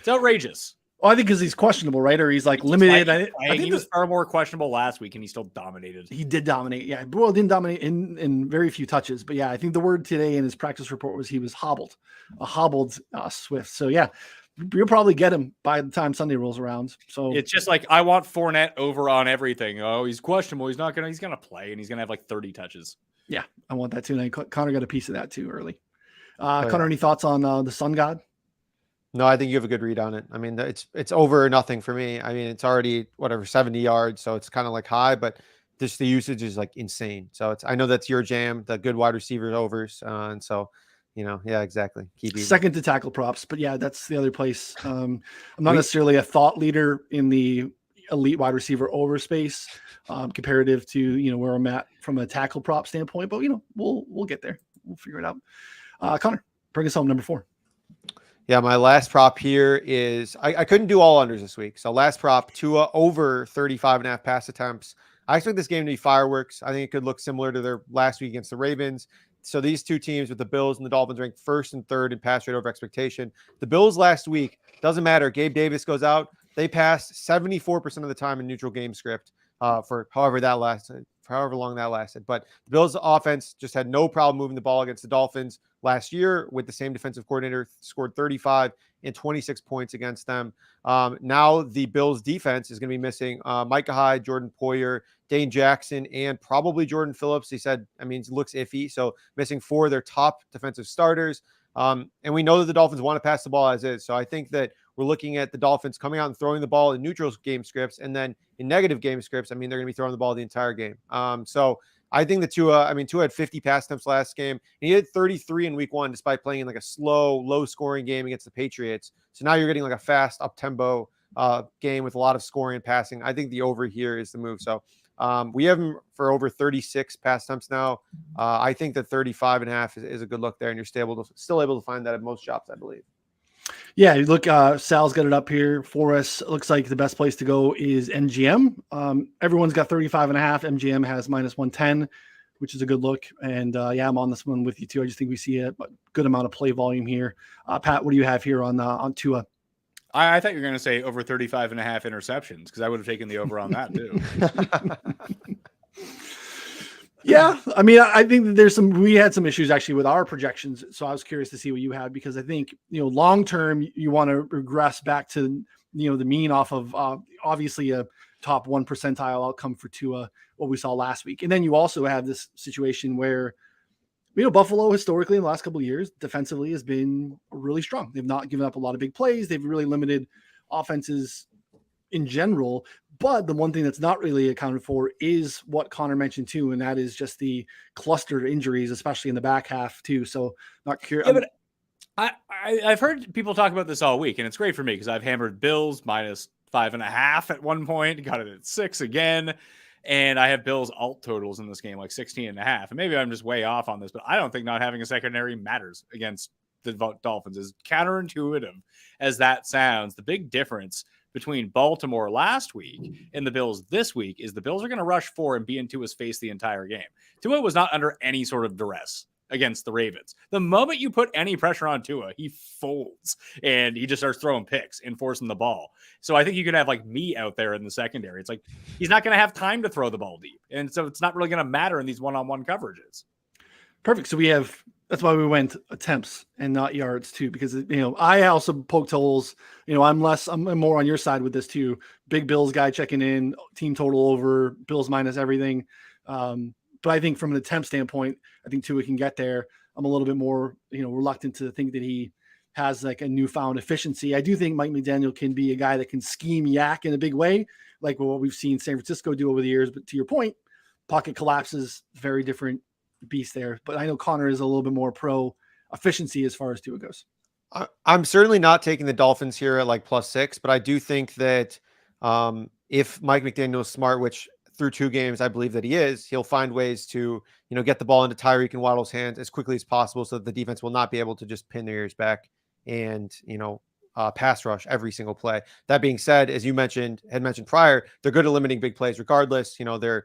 It's outrageous. Well, I think because he's questionable, right? Or he's like limited. I think he was far more questionable last week, and he still dominated. He did dominate. Yeah. Well, didn't dominate in very few touches. But yeah, I think the word today in his practice report was he was hobbled, a hobbled Swift. So yeah, you'll probably get him by the time Sunday rolls around. So it's just like, I want Fournette over on everything. Oh, he's questionable. He's going to play, and he's going to have like 30 touches. Yeah, I want that too. And Connor got a piece of that too early. Connor, any thoughts on the Sun God? No, I think you have a good read on it. I mean, it's over or nothing for me. I mean, it's already 70 yards, so it's kind of like high, but just the usage is like insane. So I know that's your jam, the good wide receivers overs, and so yeah, exactly. Keep eating. Second to tackle props, but yeah, that's the other place. I'm not necessarily a thought leader in the elite wide receiver over space, comparative to where I'm at from a tackle prop standpoint. But we'll get there. We'll figure it out. Connor, bring us home, number 4. Yeah, my last prop here is I couldn't do all unders this week. So last prop, Tua over 35.5 pass attempts. I expect this game to be fireworks. I think it could look similar to their last week against the Ravens. So these two teams with the Bills and the Dolphins ranked 1st and 3rd in pass rate over expectation. The Bills last week, doesn't matter. Gabe Davis goes out. They passed 74% of the time in neutral game script for however long that lasted. But the Bills offense just had no problem moving the ball against the Dolphins last year with the same defensive coordinator, scored 35 and 26 points against them. Now the Bills defense is going to be missing Micah Hyde, Jordan Poyer, Dane Jackson, and probably Jordan Phillips. He said, it looks iffy. So missing 4 of their top defensive starters. And we know that the Dolphins want to pass the ball as is. So I think that we're looking at the Dolphins coming out and throwing the ball in neutral game scripts. And then in negative game scripts, they're going to be throwing the ball the entire game. So I think that Tua had 50 pass attempts last game. And he had 33 in week 1, despite playing in like a slow, low scoring game against the Patriots. So now you're getting like a fast up tempo game with a lot of scoring and passing. I think the over here is the move. So we have him for over 36 pass attempts now. I think that 35.5 is a good look there, and you're still able to find that at most shops, I believe. Yeah, look, Sal's got it up here for us. It looks like the best place to go is MGM. Everyone's got 35.5. MGM has -110, which is a good look. And yeah, I'm on this one with you too. I just think we see a good amount of play volume here. Pat, what do you have here on Tua? I thought you were going to say over 35 and a half interceptions, because I would have taken the over on that too. Yeah, I mean, I think that we had some issues actually with our projections. So I was curious to see what you had, because I think, long term, you want to regress back to, the mean off of obviously a top 1 percentile outcome for Tua, what we saw last week. And then you also have this situation where, Buffalo historically in the last couple of years defensively has been really strong. They've not given up a lot of big plays. They've really limited offenses in general. But the one thing that's not really accounted for is what Connor mentioned too, and that is just the clustered injuries, especially in the back half too. So not curious. Yeah, but I've heard people talk about this all week, and it's great for me because I've hammered Bills -5.5 at one point, got it at 6 again. And I have Bills alt totals in this game, like 16.5. And maybe I'm just way off on this, but I don't think not having a secondary matters against the Dolphins. As counterintuitive as that sounds, the big difference between Baltimore last week and the Bills this week is the Bills are going to rush 4 and be in Tua's face the entire game. Tua was not under any sort of duress against the Ravens. The moment you put any pressure on Tua, he folds and he just starts throwing picks and forcing the ball. So I think you could have like me out there in the secondary. It's like he's not going to have time to throw the ball deep. And so it's not really going to matter in these one-on-one coverages. Perfect. So that's why we went attempts and not yards too, because I also poked holes. I'm more on your side with this too. Big Bills guy checking in, team total over, Bills minus everything. But I think from an attempt standpoint, I think Tua can get there. I'm a little bit more, reluctant to think that he has like a newfound efficiency. I do think Mike McDaniel can be a guy that can scheme yak in a big way, like what we've seen San Francisco do over the years. But to your point, pocket collapses, very different beast there. But I know Connor is a little bit more pro efficiency as far as Tua goes. I'm certainly not taking the Dolphins here at like +6, but I do think that if Mike McDaniel is smart, which through 2 games I believe that he is, he'll find ways to get the ball into Tyreek and Waddle's hands as quickly as possible, so that the defense will not be able to just pin their ears back and pass rush every single play. That being said, as you mentioned prior, they're good at limiting big plays regardless. They're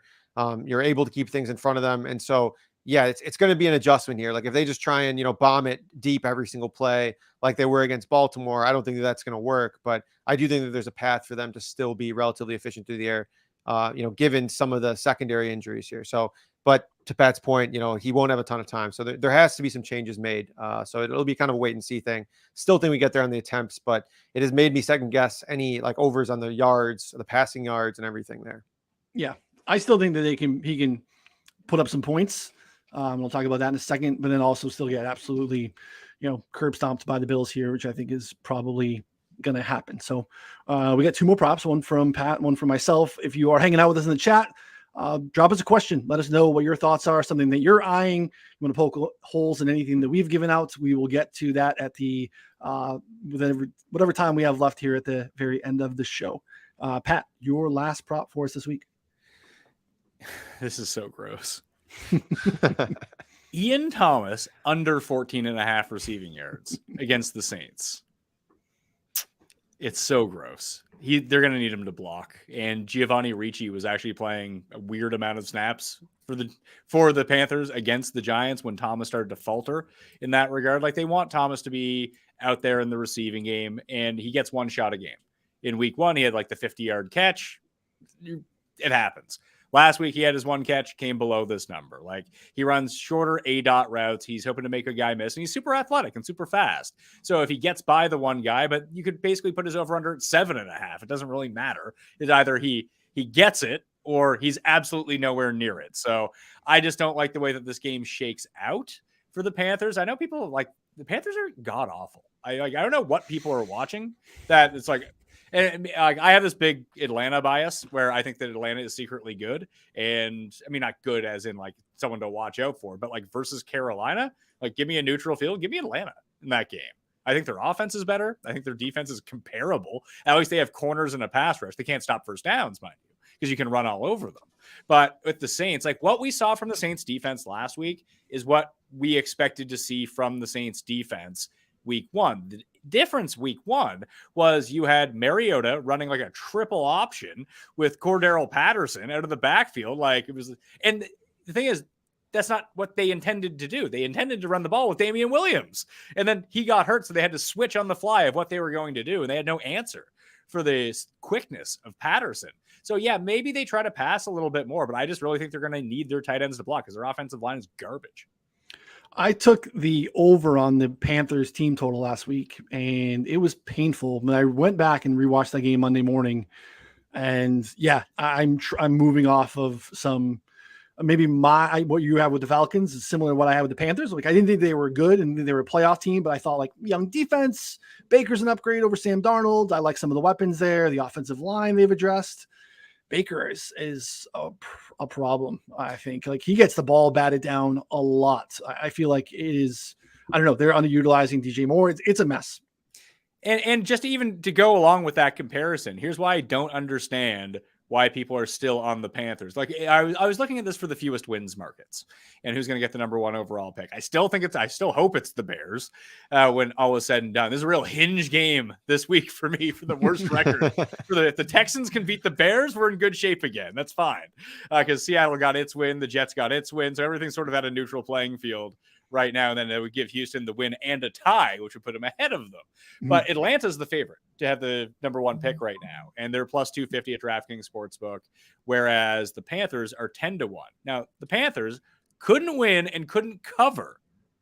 you're able to keep things in front of them, and so yeah, it's going to be an adjustment here. Like if they just try and bomb it deep every single play like they were against Baltimore, I don't think that's going to work. But I do think that there's a path for them to still be relatively efficient through the air, given some of the secondary injuries here. So, but to Pat's point, he won't have a ton of time. So there has to be some changes made. So it'll be kind of a wait and see thing. Still think we get there on the attempts, but it has made me second guess any like overs on the yards, the passing yards and everything there. Yeah. I still think that he can put up some points. We'll talk about that in a second, but then also still get absolutely, curb stomped by the Bills here, which I think is probably going to happen. So we got 2 more props, one from Pat, one from myself. If you are hanging out with us in the chat, drop us a question. Let us know what your thoughts are, something that you're eyeing. You want to poke holes in anything that we've given out. We will get to that at the whatever time we have left here at the very end of the show. Pat, your last prop for us this week. This is so gross. Ian Thomas under 14.5 receiving yards against the Saints. It's so gross. They're going to need him to block. And Giovanni Ricci was actually playing a weird amount of snaps for the Panthers against the Giants when Thomas started to falter in that regard. Like they want Thomas to be out there in the receiving game, and he gets 1 shot a game. In week 1, he had like the 50-yard catch. It happens. Last week, he had his 1 catch, came below this number. Like he runs shorter A-dot routes. He's hoping to make a guy miss, and he's super athletic and super fast. So if he gets by the one guy, but you could basically put his over under at 7.5. It doesn't really matter. It's either he gets it or he's absolutely nowhere near it. So I just don't like the way that this game shakes out for the Panthers. I know people like the Panthers are god awful. I don't know what people are watching that it's like. And I have this big Atlanta bias where I think that Atlanta is secretly good. And I mean, not good as in like someone to watch out for, but like versus Carolina, like give me a neutral field, give me Atlanta in that game. I think their offense is better. I think their defense is comparable. At least they have corners and a pass rush. They can't stop first downs, mind you, because you can run all over them. But with the Saints, like what we saw from the Saints defense last week is what we expected to see from the Saints defense week 1. The difference week 1 was you had Mariota running like a triple option with Cordero Patterson out of the backfield. Like it was, and the thing is, that's not what they intended to do. They intended to run the ball with Damian Williams. And then he got hurt, so they had to switch on the fly of what they were going to do, and they had no answer for the quickness of Patterson. So, yeah, maybe they try to pass a little bit more, but I just really think they're going to need their tight ends to block because their offensive line is garbage. I took the over on the Panthers team total last week, and it was painful. When I went back and rewatched that game Monday morning, and yeah, I'm moving off of some maybe what you have with the Falcons is similar to what I had with the Panthers. Like I didn't think they were good and they were a playoff team, but I thought like young defense, Baker's an upgrade over Sam Darnold. I like some of the weapons there. The offensive line they've addressed. Baker is a problem. I think like he gets the ball batted down a lot. I feel like it is, I don't know. They're underutilizing DJ Moore. It's a mess. And just even to go along with that comparison, here's why I don't understand why people are still on the Panthers. Like I was looking at this for the fewest wins markets and who's going to get the number 1 overall pick. I still hope it's the Bears when all is said and done. This is a real hinge game this week for me for the worst record. If the Texans can beat the Bears, we're in good shape again. That's fine. Because Seattle got its win. The Jets got its win. So everything's sort of at a neutral playing field right now. And then it would give Houston the win and a tie, which would put them ahead of them. But Atlanta's the favorite to have the number 1 pick right now. And they're plus 250 at DraftKings Sportsbook, whereas the Panthers are 10-1. Now, the Panthers couldn't win and couldn't cover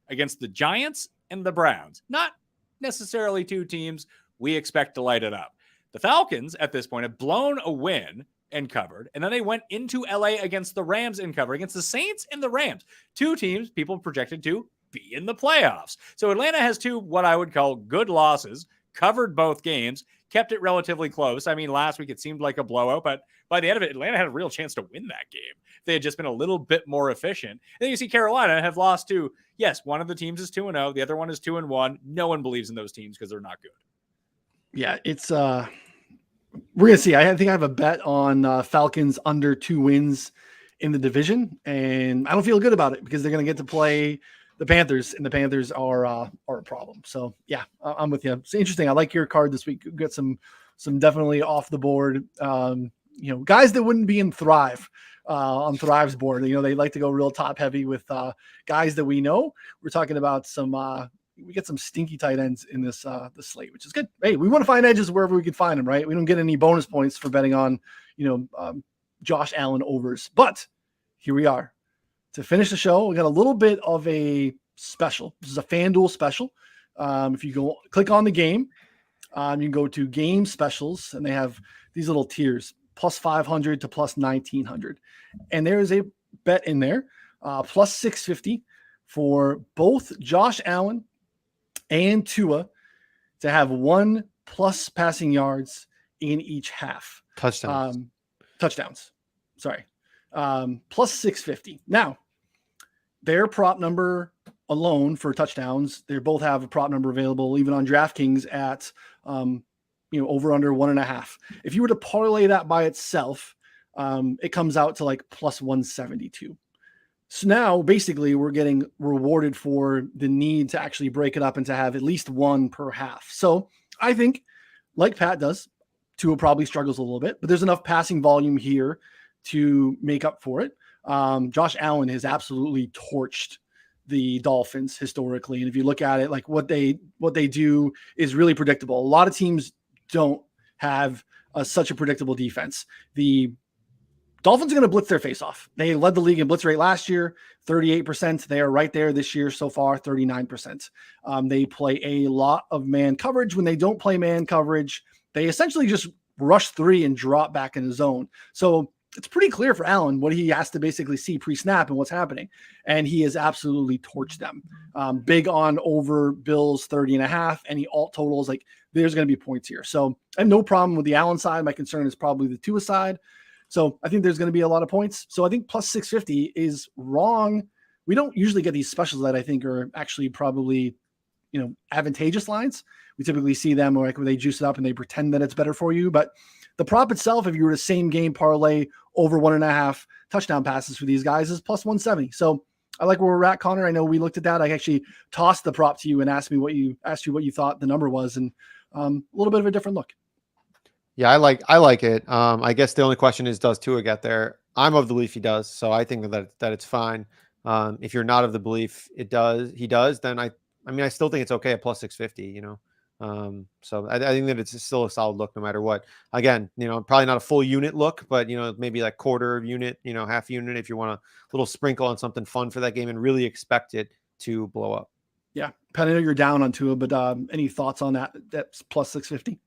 against the Giants and the Browns. Not necessarily two teams we expect to light it up. The Falcons, at this point, have blown a win and covered, and then they went into LA against the Rams and covered against the Saints and the Rams. Two teams people projected to be in the playoffs. So Atlanta has two what I would call good losses, covered both games, kept it relatively close. I mean, last week it seemed like a blowout, but by the end of it, Atlanta had a real chance to win that game. They had just been a little bit more efficient. And then you see Carolina have lost to, yes, one of the teams is 2-0, the other one is 2-1. No one believes in those teams because they're not good. Yeah, it's we're gonna see. I think I have a bet on Falcons under 2 wins in the division, and I don't feel good about it because they're gonna get to play the Panthers, and the Panthers are a problem. So yeah, I'm with you. It's interesting. I like your card this week. We've got some definitely off the board. Guys that wouldn't be in Thrive on Thrive's board. They like to go real top heavy with guys that we know. We're talking about some. We get some stinky tight ends in this slate, which is good. Hey, we want to find edges wherever we can find them, right? We don't get any bonus points for betting on, Josh Allen overs. But here we are to finish the show. We got a little bit of a special. This is a FanDuel special. If you click on the game, you can go to game specials, and they have these little tiers, plus 500 to plus 1900, and there is a bet in there, plus 650 for both Josh Allen and Tua to have 1+ passing yards in each half. Touchdowns. Sorry. Plus 650. Now, their prop number alone for touchdowns, they both have a prop number available even on DraftKings at over under 1.5. If you were to parlay that by itself, it comes out to like plus 172. So now basically we're getting rewarded for the need to actually break it up and to have at least one per half. So I think, like Pat does, Tua probably struggles a little bit, but there's enough passing volume here to make up for it. Josh Allen has absolutely torched the Dolphins historically. And if you look at it, like what they do is really predictable. A lot of teams don't have such a predictable defense. The Dolphins are going to blitz their face off. They led the league in blitz rate last year, 38%. They are right there this year so far, 39%. They play a lot of man coverage. When they don't play man coverage, they essentially just rush 3 and drop back in the zone. So it's pretty clear for Allen what he has to basically see pre-snap and what's happening. And he has absolutely torched them. Big on over Bills 30.5. Any alt totals, like there's going to be points here. So I have no problem with the Allen side. My concern is probably the Tua side. So I think there's going to be a lot of points. So I think plus 650 is wrong. We don't usually get these specials that I think are actually probably, advantageous lines. We typically see them where they juice it up and they pretend that it's better for you. But the prop itself, if you were to same game parlay over 1.5 touchdown passes for these guys, is plus 170. So I like where we're at, Connor. I know we looked at that. I actually tossed the prop to you and asked you what you thought the number was, and a little bit of a different look. Yeah, I like it. I guess the only question is, does Tua get there? I'm of the belief he does, so I think that it's fine. If you're not of the belief he does, then I still think it's okay at plus 650, you know. So I think that it's still a solid look no matter what. Again, you know, probably not a full unit look, but, you know, maybe like quarter unit, you know, half unit if you want a little sprinkle on something fun for that game and really expect it to blow up. Yeah. Pat, I know you're down on Tua, but any thoughts on that? That's plus 650.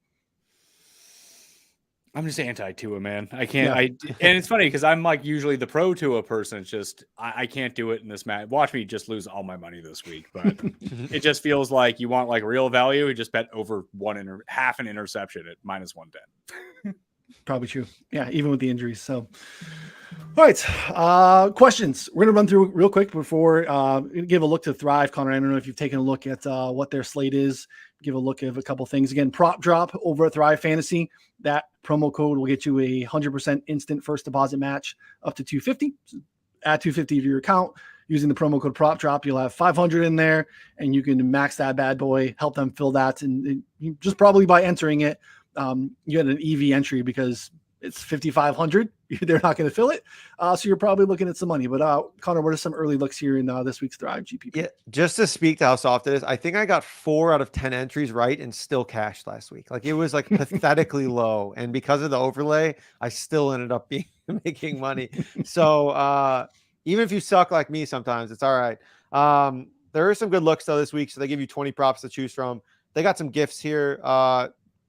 I'm just anti-Tua, man. I can't. Yeah. And it's funny because I'm like usually the pro Tua person. It's just I can't do it in this match. Watch me just lose all my money this week. But it just feels like you want like real value. You just bet over half an interception at minus 110. Probably true. Yeah, even with the injuries. So, all right. Questions. We're going to run through real quick before give a look to Thrive. Connor, I don't know if you've taken a look at what their slate is. Give a look at a couple things. Again, prop drop over at Thrive Fantasy. That promo code will get you a 100% instant first deposit match up to $250. Add $250 to your account using the promo code prop drop. You'll have 500 in there, and you can max that bad boy. Help them fill that, and you just probably by entering it, you get an EV entry because it's 5,500. They're not going to fill it. So you're probably looking at some money. But Connor, what are some early looks here in this week's Thrive GPP? Yeah, just to speak to how soft it is, I think I got 4 out of 10 entries right and still cashed last week. Like it was like pathetically low. And because of the overlay, I still ended up making money. So even if you suck like me sometimes, it's all right. There are some good looks though this week. So they give you 20 props to choose from. They got some gifts here.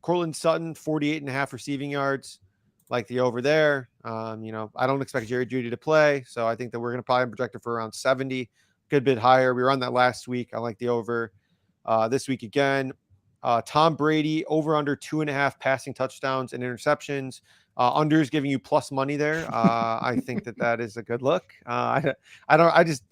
Cortland Sutton, 48.5 receiving yards. Like the over there. You know, I don't expect Jerry Jeudy to play, so I think that we're going to probably project it for around 70, good bit higher. We were on that last week. I like the over. This week again, Tom Brady over under 2.5 passing touchdowns and interceptions. Unders giving you plus money there. I think that is a good look. I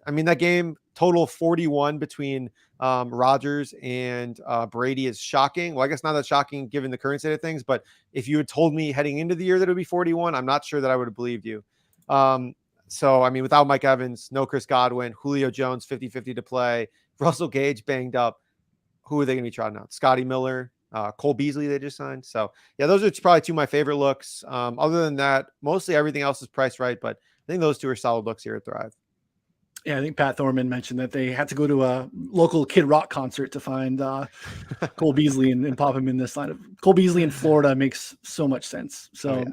mean, that game total 41 between Rodgers and Brady is shocking. Well, I guess not that shocking given the current state of things, but if you had told me heading into the year that it would be 41, I'm not sure that I would have believed you. So, I mean, without Mike Evans, no Chris Godwin, Julio Jones, 50-50 to play, Russell Gage banged up. Who are they going to be trotting out? Scotty Miller, Cole Beasley they just signed. So, yeah, those are probably 2 of my favorite looks. Other than that, mostly everything else is priced right, but I think those 2 are solid looks here at Thrive. Yeah, I think Pat Thorman mentioned that they had to go to a local Kid Rock concert to find Cole Beasley and pop him in this line of Cole Beasley in Florida makes so much sense. So,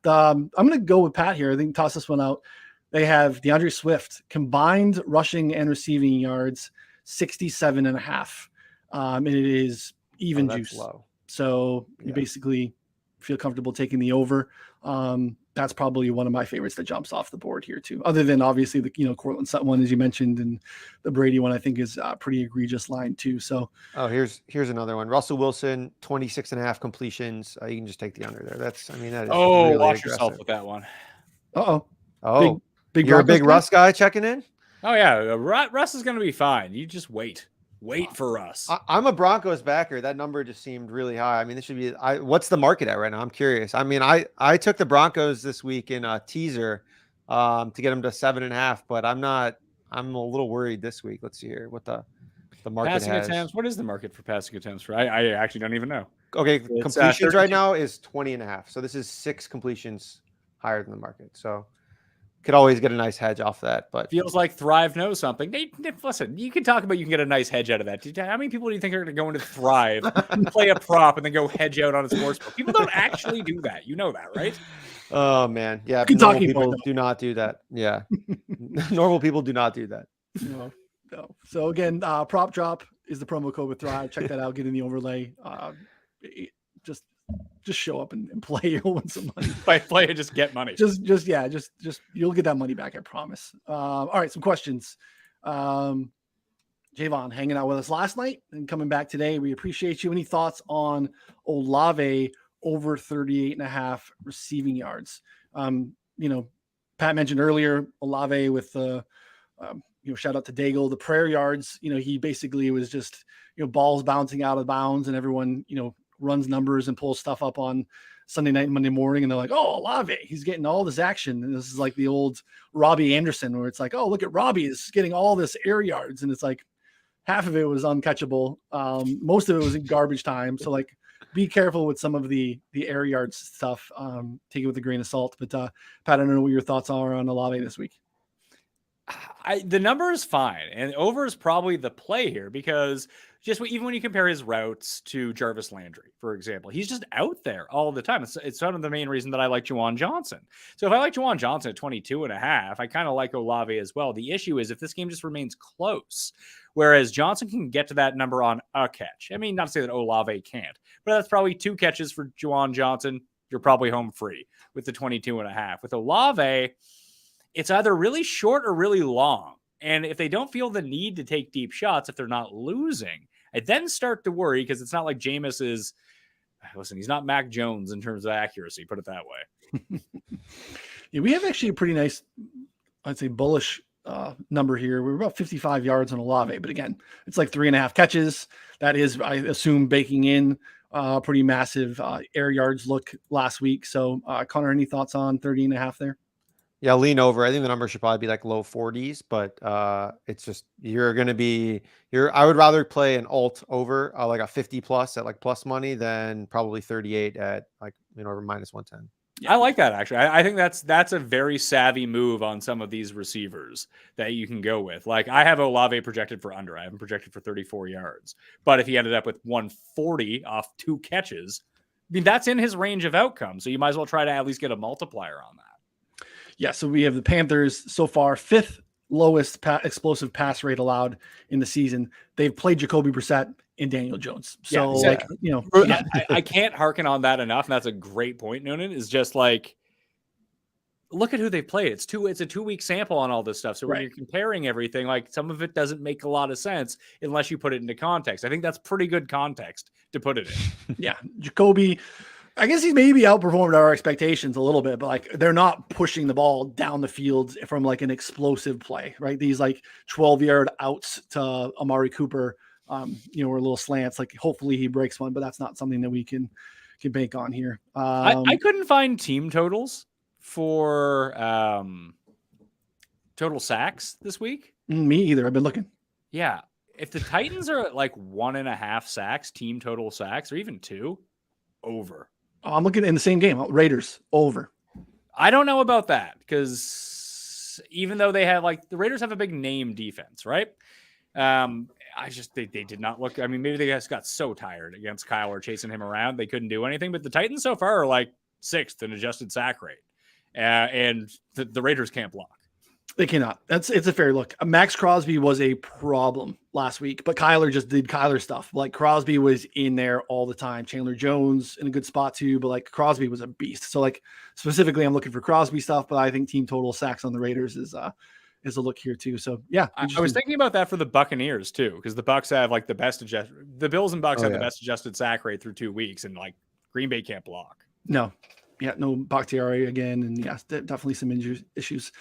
I'm going to go with Pat here. I think toss this one out. They have DeAndre Swift combined rushing and receiving yards, 67.5. And it is even juice. Low. So you basically feel comfortable taking the over. That's probably one of my favorites that jumps off the board here too. Other than obviously the Cortland Sutton one, as you mentioned, and the Brady one, I think is a pretty egregious line too. So here's another one. Russell Wilson, 26.5 completions. You can just take the under there. That is really watch aggressive. yourself with that one. Big you're a big Russ guy checking in. Oh yeah, Russ is going to be fine. You just wait for Russ. I'm a Broncos backer. That number just seemed really high. I mean, this should be. What's the market at right now? I'm curious. I mean, I took the Broncos this week in a teaser to get them to 7.5, but I'm a little worried this week. Let's see here what the market passing has. attempts. What is the market for passing attempts? I actually don't even know. Okay, completions right now is 20.5. So this is 6 completions higher than the market. So could always get a nice hedge off that, but feels like Thrive knows something. Listen, you can talk about you can get a nice hedge out of that. How many people do you think are going to go into Thrive, play a prop, and then go hedge out on a sports book? People don't actually do that. You know that, right? Oh man, yeah. Normal people do not do that. Yeah, normal people do not do that. No. So again, prop drop is the promo code with Thrive. Check that out. Get in the overlay. Just show up and play. You'll win some money. Play and just get money. Just you'll get that money back. I promise. All right, some questions. Javon hanging out with us last night and coming back today. We appreciate you. Any thoughts on Olave over 38.5 receiving yards? Pat mentioned earlier Olave with shout out to Daigle, the prayer yards. He basically was just balls bouncing out of bounds and everyone runs numbers and pulls stuff up on Sunday night and Monday morning. And they're like, oh, Olave, he's getting all this action. And this is like the old Robbie Anderson, where it's like, oh, look at Robbie is getting all this air yards. And it's like half of it was uncatchable. Most of it was in garbage time. So like, be careful with some of the air yards stuff. Take it with a grain of salt. But Pat, I don't know what your thoughts are on Olave this week. The number is fine, and over is probably the play here because just even when you compare his routes to Jarvis Landry, for example, he's just out there all the time. It's one of the main reason that I like Juwan Johnson. So if I like Juwan Johnson at 22.5, I kind of like Olave as well. The issue is if this game just remains close, whereas Johnson can get to that number on a catch. I mean, not to say that Olave can't, but that's probably 2 catches for Juwan Johnson. You're probably home free with the 22.5. With Olave, it's either really short or really long. And if they don't feel the need to take deep shots, if they're not losing, I then start to worry because it's not like Jameis is, listen, he's not Mac Jones in terms of accuracy, put it that way. Yeah, we have actually a pretty nice, I'd say, bullish number here. We're about 55 yards on Olave, but again, it's like 3.5 catches. That is, I assume, baking in pretty massive air yards look last week. So, Connor, any thoughts on 30.5 there? Yeah, lean over. I think the number should probably be like low 40s, but it's just I would rather play an alt over like a 50 plus at like plus money than probably 38 at like over minus 110. Yeah. I like that actually. I think that's a very savvy move on some of these receivers that you can go with. Like I have Olave projected for under. I haven't projected for 34 yards. But if he ended up with 140 off 2 catches, I mean that's in his range of outcomes. So you might as well try to at least get a multiplier on that. Yeah, so we have the Panthers so far 5th lowest explosive pass rate allowed in the season. They've played Jacoby Brissett and Daniel Jones. So, I can't hearken on that enough. And that's a great point, Noonan, is just like, look at who they played. It's a 2-week sample on all this stuff. So when you're comparing everything, like some of it doesn't make a lot of sense unless you put it into context. I think that's pretty good context to put it in. Yeah, Jacoby, I guess he's maybe outperformed our expectations a little bit, but like they're not pushing the ball down the field from like an explosive play, right? These like 12-yard outs to Amari Cooper, or little slants. Like hopefully he breaks one, but that's not something that we can bank on here. I couldn't find team totals for total sacks this week. Me either. I've been looking. Yeah, if the Titans are at like 1.5 sacks, team total sacks, or even 2, over. I'm looking in the same game. Raiders over. I don't know about that because even though they have the Raiders have a big name defense, right? They did not look. I mean, maybe they just got so tired against Kyle or chasing him around they couldn't do anything. But the Titans so far are like 6th in adjusted sack rate, and the Raiders can't block. They cannot. It's a fair look. Max Crosby was a problem last week, but Kyler just did Kyler stuff. Like Crosby was in there all the time. Chandler Jones in a good spot too, but like Crosby was a beast. So like specifically, I'm looking for Crosby stuff, but I think team total sacks on the Raiders is a look here too. So yeah, I was thinking about that for the Buccaneers too, because the Bucs have like the Bills and Bucs have the best adjusted sack rate through 2 weeks, and like Green Bay can't block. No Bakhtiari again, and yes, definitely some injury issues.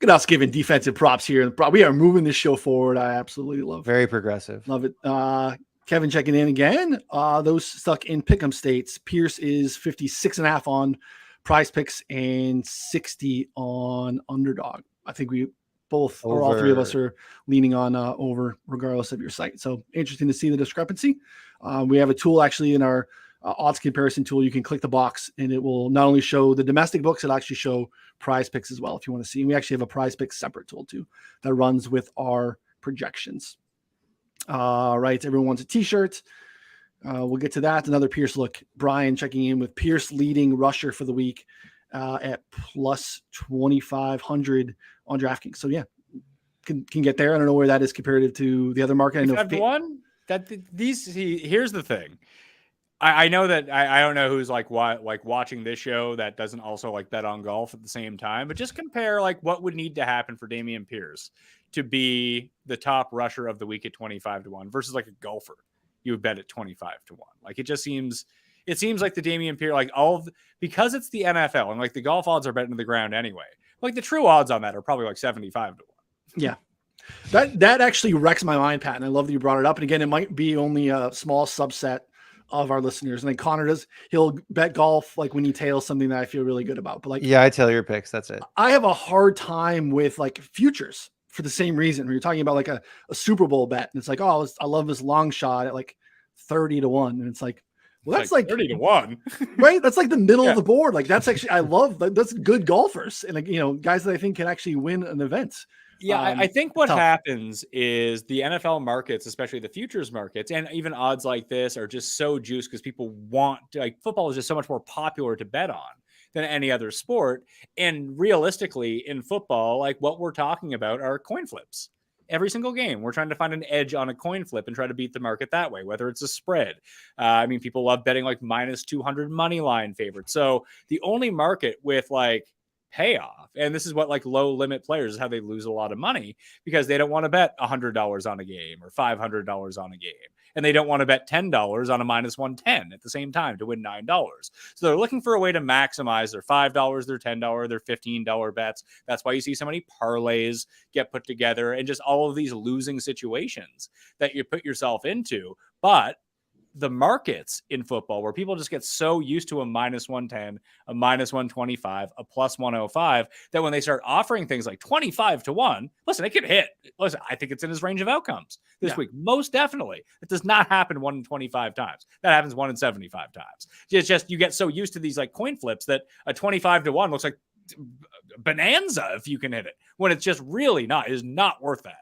Look at us giving defensive props here. We are moving this show forward. I absolutely love it. Very progressive. Love it. Kevin checking in again. Those stuck in pick'em states. Pierce is 56.5 on Prize Picks and 60 on Underdog. I think we both, or all three of us, are leaning on over, regardless of your site. So interesting to see the discrepancy. We have a tool actually in our odds comparison tool. You can click the box and it will not only show the domestic books, it'll actually show Prize Picks as well if you want to see. And we actually have a Prize Picks separate tool too that runs with our projections. Right, everyone wants a t-shirt. We'll get to that. Another Pierce look. Brian checking in with Pierce leading rusher for the week at plus 2,500 on DraftKings. So yeah, can get there. I don't know where that is comparative to the other market. I know here's the thing. I know that I don't know who's like watching this show that doesn't also like bet on golf at the same time, but just compare like what would need to happen for Dameon Pierce to be the top rusher of the week at 25-1 versus like a golfer you would bet at 25-1. Like it seems like the Dameon Pierce, because it's the NFL and like the golf odds are betting to the ground anyway. Like the true odds on that are probably like 75-1. Yeah. That actually wrecks my mind, Pat. And I love that you brought it up. And again, it might be only a small subset of our listeners. And then Connor he'll bet golf like when he tails something that I feel really good about. But like, yeah, I tell your picks. That's it. I have a hard time with like futures for the same reason. When you're talking about like a Super Bowl bet, and it's like, oh, I love this long shot at like 30-1. And it's like, well, that's like 30-1, right? That's like the middle of the board. Like that's actually, I love that's good golfers and like, guys that I think can actually win an event. Yeah, I think what tough. happens is the NFL markets, especially the futures markets, and even odds like this are just so juiced because people want to, like, football is just so much more popular to bet on than any other sport. And realistically, in football, like what we're talking about are coin flips. Every single game, we're trying to find an edge on a coin flip and try to beat the market that way, whether it's a spread. I mean, people love betting like minus 200 money line favorites. So the only market with like payoff, and this is what like low limit players is how they lose a lot of money, because they don't want to bet $100 on a game or $500 on a game, and they don't want to bet $10 on a minus 110 at the same time to win $9. So they're looking for a way to maximize their $5, their $10, their $15 bets. That's why you see so many parlays get put together and just all of these losing situations that you put yourself into. But the markets in football, where people just get so used to a minus 110, a minus 125, a plus 105, that when they start offering things like 25 to 1, listen, it could hit. Listen, I think it's in his range of outcomes this week. Most definitely. It does not happen 1 in 25 times. That happens 1 in 75 times. It's just you get so used to these like coin flips that a 25 to 1 looks like bonanza if you can hit it, when it's just really not. It is not worth that.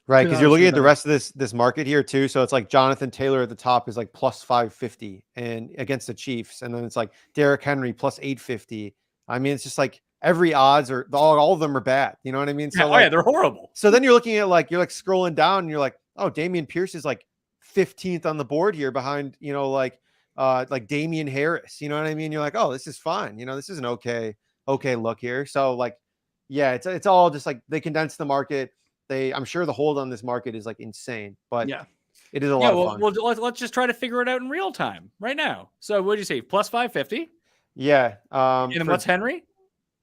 Right, because you're looking at the rest of this market here too. So it's like Jonathan Taylor at the top is like plus 550 and against the Chiefs, and then it's like Derrick Henry plus 850. I mean, it's just like every odds are all of them are bad. You know what I mean? So they're horrible. So then you're looking at like you're like scrolling down and you're like, oh, Damian Pierce is like 15th on the board here behind like Damian Harris. You know what I mean? You're like, oh, this is fine. This is an okay look here. So like, yeah, it's all just like they condense the market. I'm sure the hold on this market is like insane, but yeah, it is a lot of fun. Well, let's just try to figure it out in real time right now. So what did you say? Plus 550? Yeah. And then what's Henry?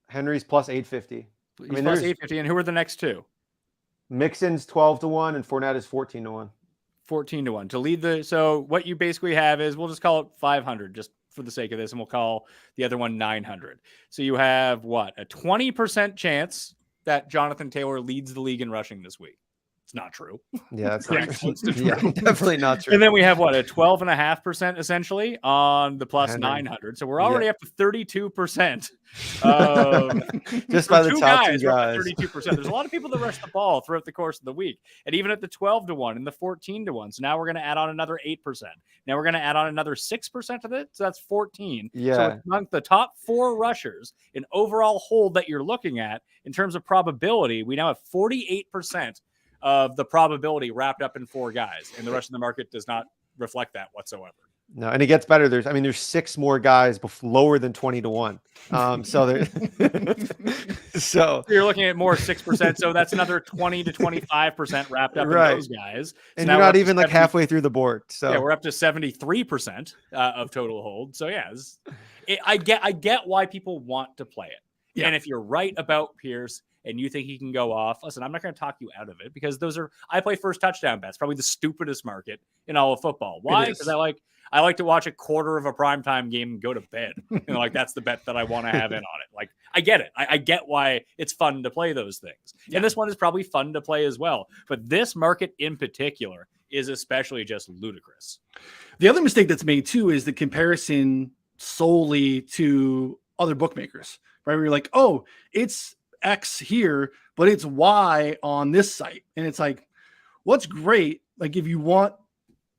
Henry's plus 850. He's plus 850. And who are the next two? Mixon's 12 to 1 and Fournette is 14 to 1. 14 to 1 to lead so what you basically have is, we'll just call it 500 just for the sake of this, and we'll call the other one 900. So you have what? A 20% chance that Jonathan Taylor leads the league in rushing this week. It's not true. Yeah, that's not true. Yeah, definitely not true. And then we have what, a 12.5% essentially on the plus 900. So we're already up to 32%. Just by the two top guys, two guys. 32%. There's a lot of people that rush the ball throughout the course of the week, and even at the 12 to 1 and the 14 to 1. So now we're going to add on another 8%. Now we're going to add on another 6% of it. So that's 14. Yeah. So among the top 4 rushers in overall hold that you're looking at in terms of probability, we now have 48% of the probability wrapped up in 4 guys, and the rest of the market does not reflect that whatsoever. No, and it gets better. There's 6 more guys lower than 20 to 1. So there, so you're looking at more 6%. So that's another 20 to 25% wrapped up in those guys. So and you're not even like halfway through the board. So yeah, we're up to 73% of total hold. So yeah, I get why people want to play it. Yeah. And if you're right about Pierce and you think he can go off, listen, I'm not going to talk you out of it, because I play first touchdown bets, probably the stupidest market in all of football. Why? Because I like to watch a quarter of a primetime game and go to bed. Like that's the bet that I want to have in on it. Like I get it. I get why it's fun to play those things. Yeah. And this one is probably fun to play as well. But this market in particular is especially just ludicrous. The other mistake that's made too is the comparison solely to other bookmakers, right? Where you're like, oh, it's X here, but it's Y on this site. And it's like, what's great? Like if you want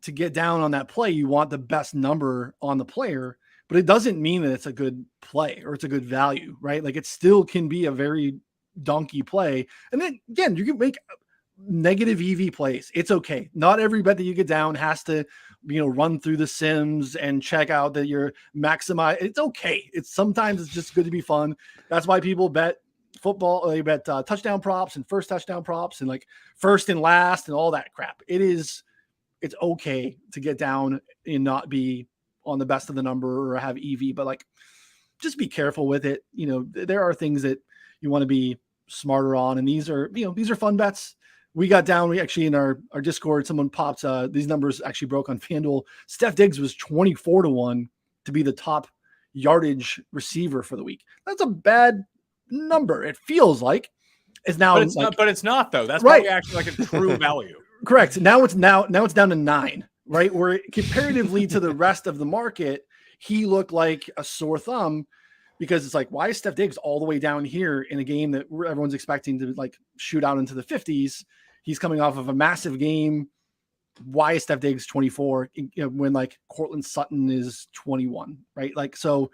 to get down on that play, you want the best number on the player, but it doesn't mean that it's a good play or it's a good value, right? Like it still can be a very donkey play. And then again, you can make negative EV plays. It's okay. Not every bet that you get down has to, run through the sims and check out that you're maximize. It's okay. Sometimes it's just good to be fun. That's why people bet football. They bet touchdown props and first touchdown props and like first and last and all that crap. It's okay to get down and not be on the best of the number or have EV, but like, just be careful with it. There are things that you want to be smarter on. And these are fun bets. We got down, we actually in our Discord, someone popped, these numbers actually broke on FanDuel. Steph Diggs was 24 to 1 to be the top yardage receiver for the week. That's a bad number. It feels like it's now, but it's not though. That's right. Probably actually like a true value. Correct. Now it's down to 9, right? Where comparatively to the rest of the market, he looked like a sore thumb because it's like, why is Steph Diggs all the way down here in a game that everyone's expecting to like shoot out into the 50s? He's coming off of a massive game. Why is Steph Diggs 24 when like Cortland Sutton is 21, right? Like, so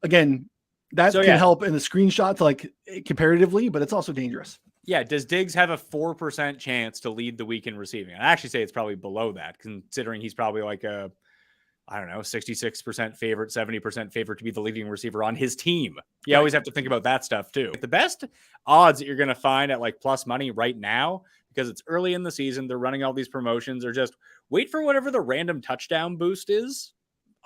again, that can help in the screenshot to like comparatively, but it's also dangerous. Yeah. Does Diggs have a 4% chance to lead the week in receiving? I actually say it's probably below that, considering he's probably like a, I don't know, 66% favorite, 70% favorite to be the leading receiver on his team. You always have to think about that stuff too. The best odds that you're going to find at like plus money right now, because it's early in the season, they're running all these promotions, or just wait for whatever the random touchdown boost is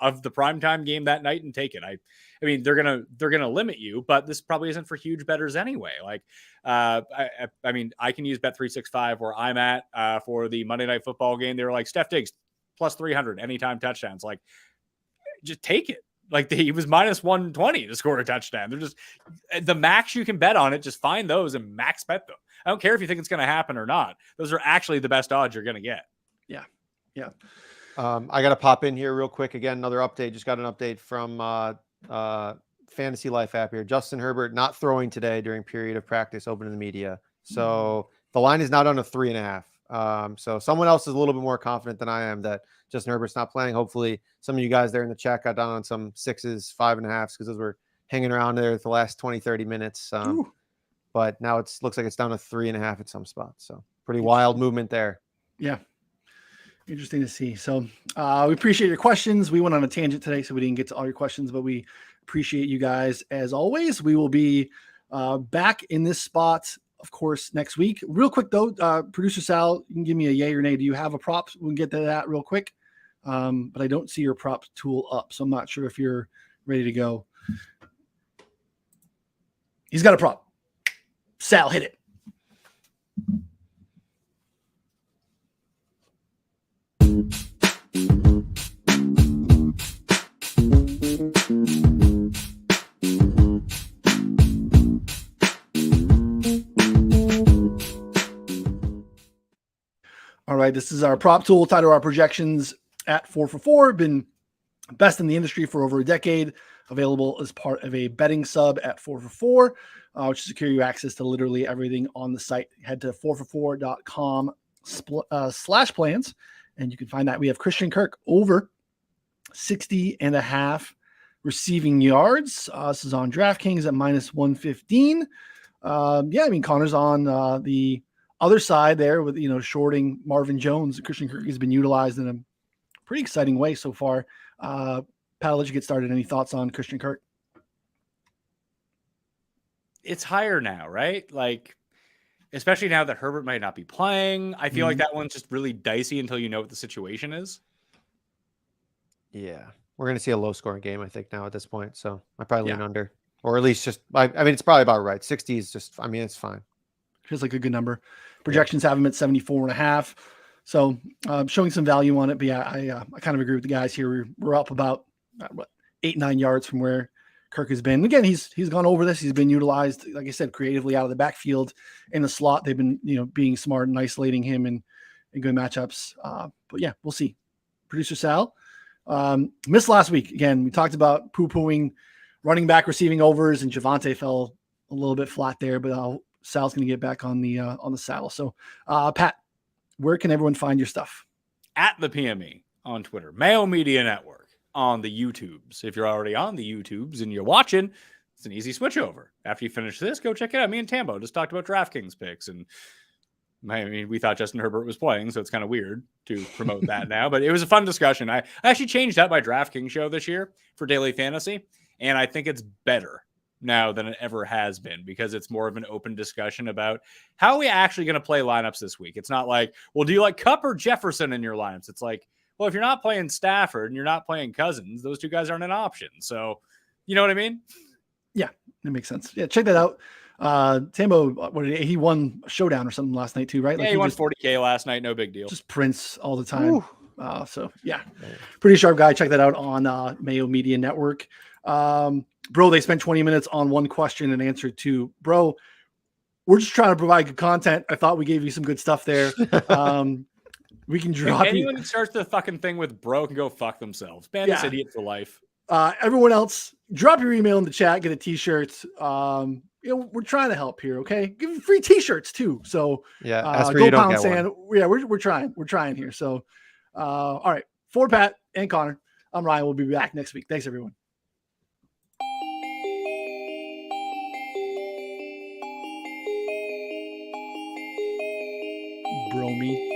of the primetime game that night and take it. I mean, they're gonna limit you, but this probably isn't for huge bettors anyway. Like, I mean, I can use Bet365 where I'm at for the Monday Night Football game. They were like Steph Diggs plus 300 anytime touchdowns. Like, just take it. Like, he was minus 120 to score a touchdown. They're just the max you can bet on it. Just find those and max bet them. I don't care if you think it's going to happen or not. Those are actually the best odds you're going to get. Yeah. Yeah. I got to pop in here real quick. Again, another update. Just got an update from Fantasy Life app here. Justin Herbert not throwing today during period of practice, open to the media. So the line is not on a 3.5. So someone else is a little bit more confident than I am that Justin Herbert's not playing. Hopefully some of you guys there in the chat got down on some 6s, 5.5s, because those were hanging around there the last 20, 30 minutes. But now looks like it's down to 3.5 at some spots. So pretty wild movement there. Yeah. Interesting to see. So we appreciate your questions. We went on a tangent today, so we didn't get to all your questions, but we appreciate you guys as always. We will be back in this spot, of course, next week. Real quick though, producer Sal, you can give me a yay or nay. Do you have a prop? We can get to that real quick. But I don't see your prop tool up, so I'm not sure if you're ready to go. He's got a prop. Sal, hit it. All right, this is our prop tool tied to our projections at 4 for 4. Been best in the industry for over a decade. Available as part of a betting sub at 4 for 4, which is secure you access to literally everything on the site. Head to 4for4.com/plans, and you can find that we have Christian Kirk over 60.5 receiving yards. This is on DraftKings at minus 115. I mean, Connor's on the other side there with, shorting Marvin Jones. Christian Kirk has been utilized in a pretty exciting way so far. Pat, I'll let you get started. Any thoughts on Christian Kirk? It's higher now, right? Like, especially now that Herbert might not be playing. I feel like that one's just really dicey until you know what the situation is. Yeah. We're going to see a low scoring game, I think, now at this point. So I probably lean under, or at least I mean, it's probably about right. 60 is just, I mean, it's fine. Feels like a good number. Projections have him at 74.5. So showing some value on it. But yeah, I kind of agree with the guys here. We're up about 8-9 yards from where Kirk has been. Again, he's gone over this. He's been utilized, like I said, creatively out of the backfield in the slot. They've been, being smart and isolating him in good matchups. But yeah, we'll see. Producer Sal missed last week. Again, we talked about poo-pooing running back receiving overs, and Javonte fell a little bit flat there, but Sal's going to get back on the saddle. So Pat, where can everyone find your stuff? At the PME on Twitter, Mayo Media Network on the YouTubes. If you're already on the YouTubes and you're watching, it's an easy switch over. After you finish this, go check it out. Me and Tambo just talked about DraftKings picks, and I mean, we thought Justin Herbert was playing, so it's kind of weird to promote that now, but it was a fun discussion. I actually changed up my DraftKings show this year for daily fantasy, and I think it's better now than it ever has been, because it's more of an open discussion about how are we actually going to play lineups this week. It's not like, well, do you like Kupp or Jefferson in your lineups? It's like, well, if you're not playing Stafford and you're not playing Cousins, those two guys aren't an option. So, you know what I mean? Yeah, that makes sense. Yeah, check that out. Tambo, he won a showdown or something last night too, right? Yeah, he won $40K last night. No big deal. Just prints all the time. So yeah, pretty sharp guy. Check that out on Mayo Media Network. Bro, they spent 20 minutes on one question and answered two. Bro, we're just trying to provide good content. I thought we gave you some good stuff there. We can drop anyone who starts the fucking thing with bro can go fuck themselves. Ban this idiot for life. Everyone else, drop your email in the chat, get a t-shirt. We're trying to help here. Okay. Give free t-shirts too. So Yeah. Ask for go you don't pound get sand. one. Yeah. We're trying here. So, all right. For Pat and Connor, I'm Ryan. We'll be back next week. Thanks everyone. Bromy.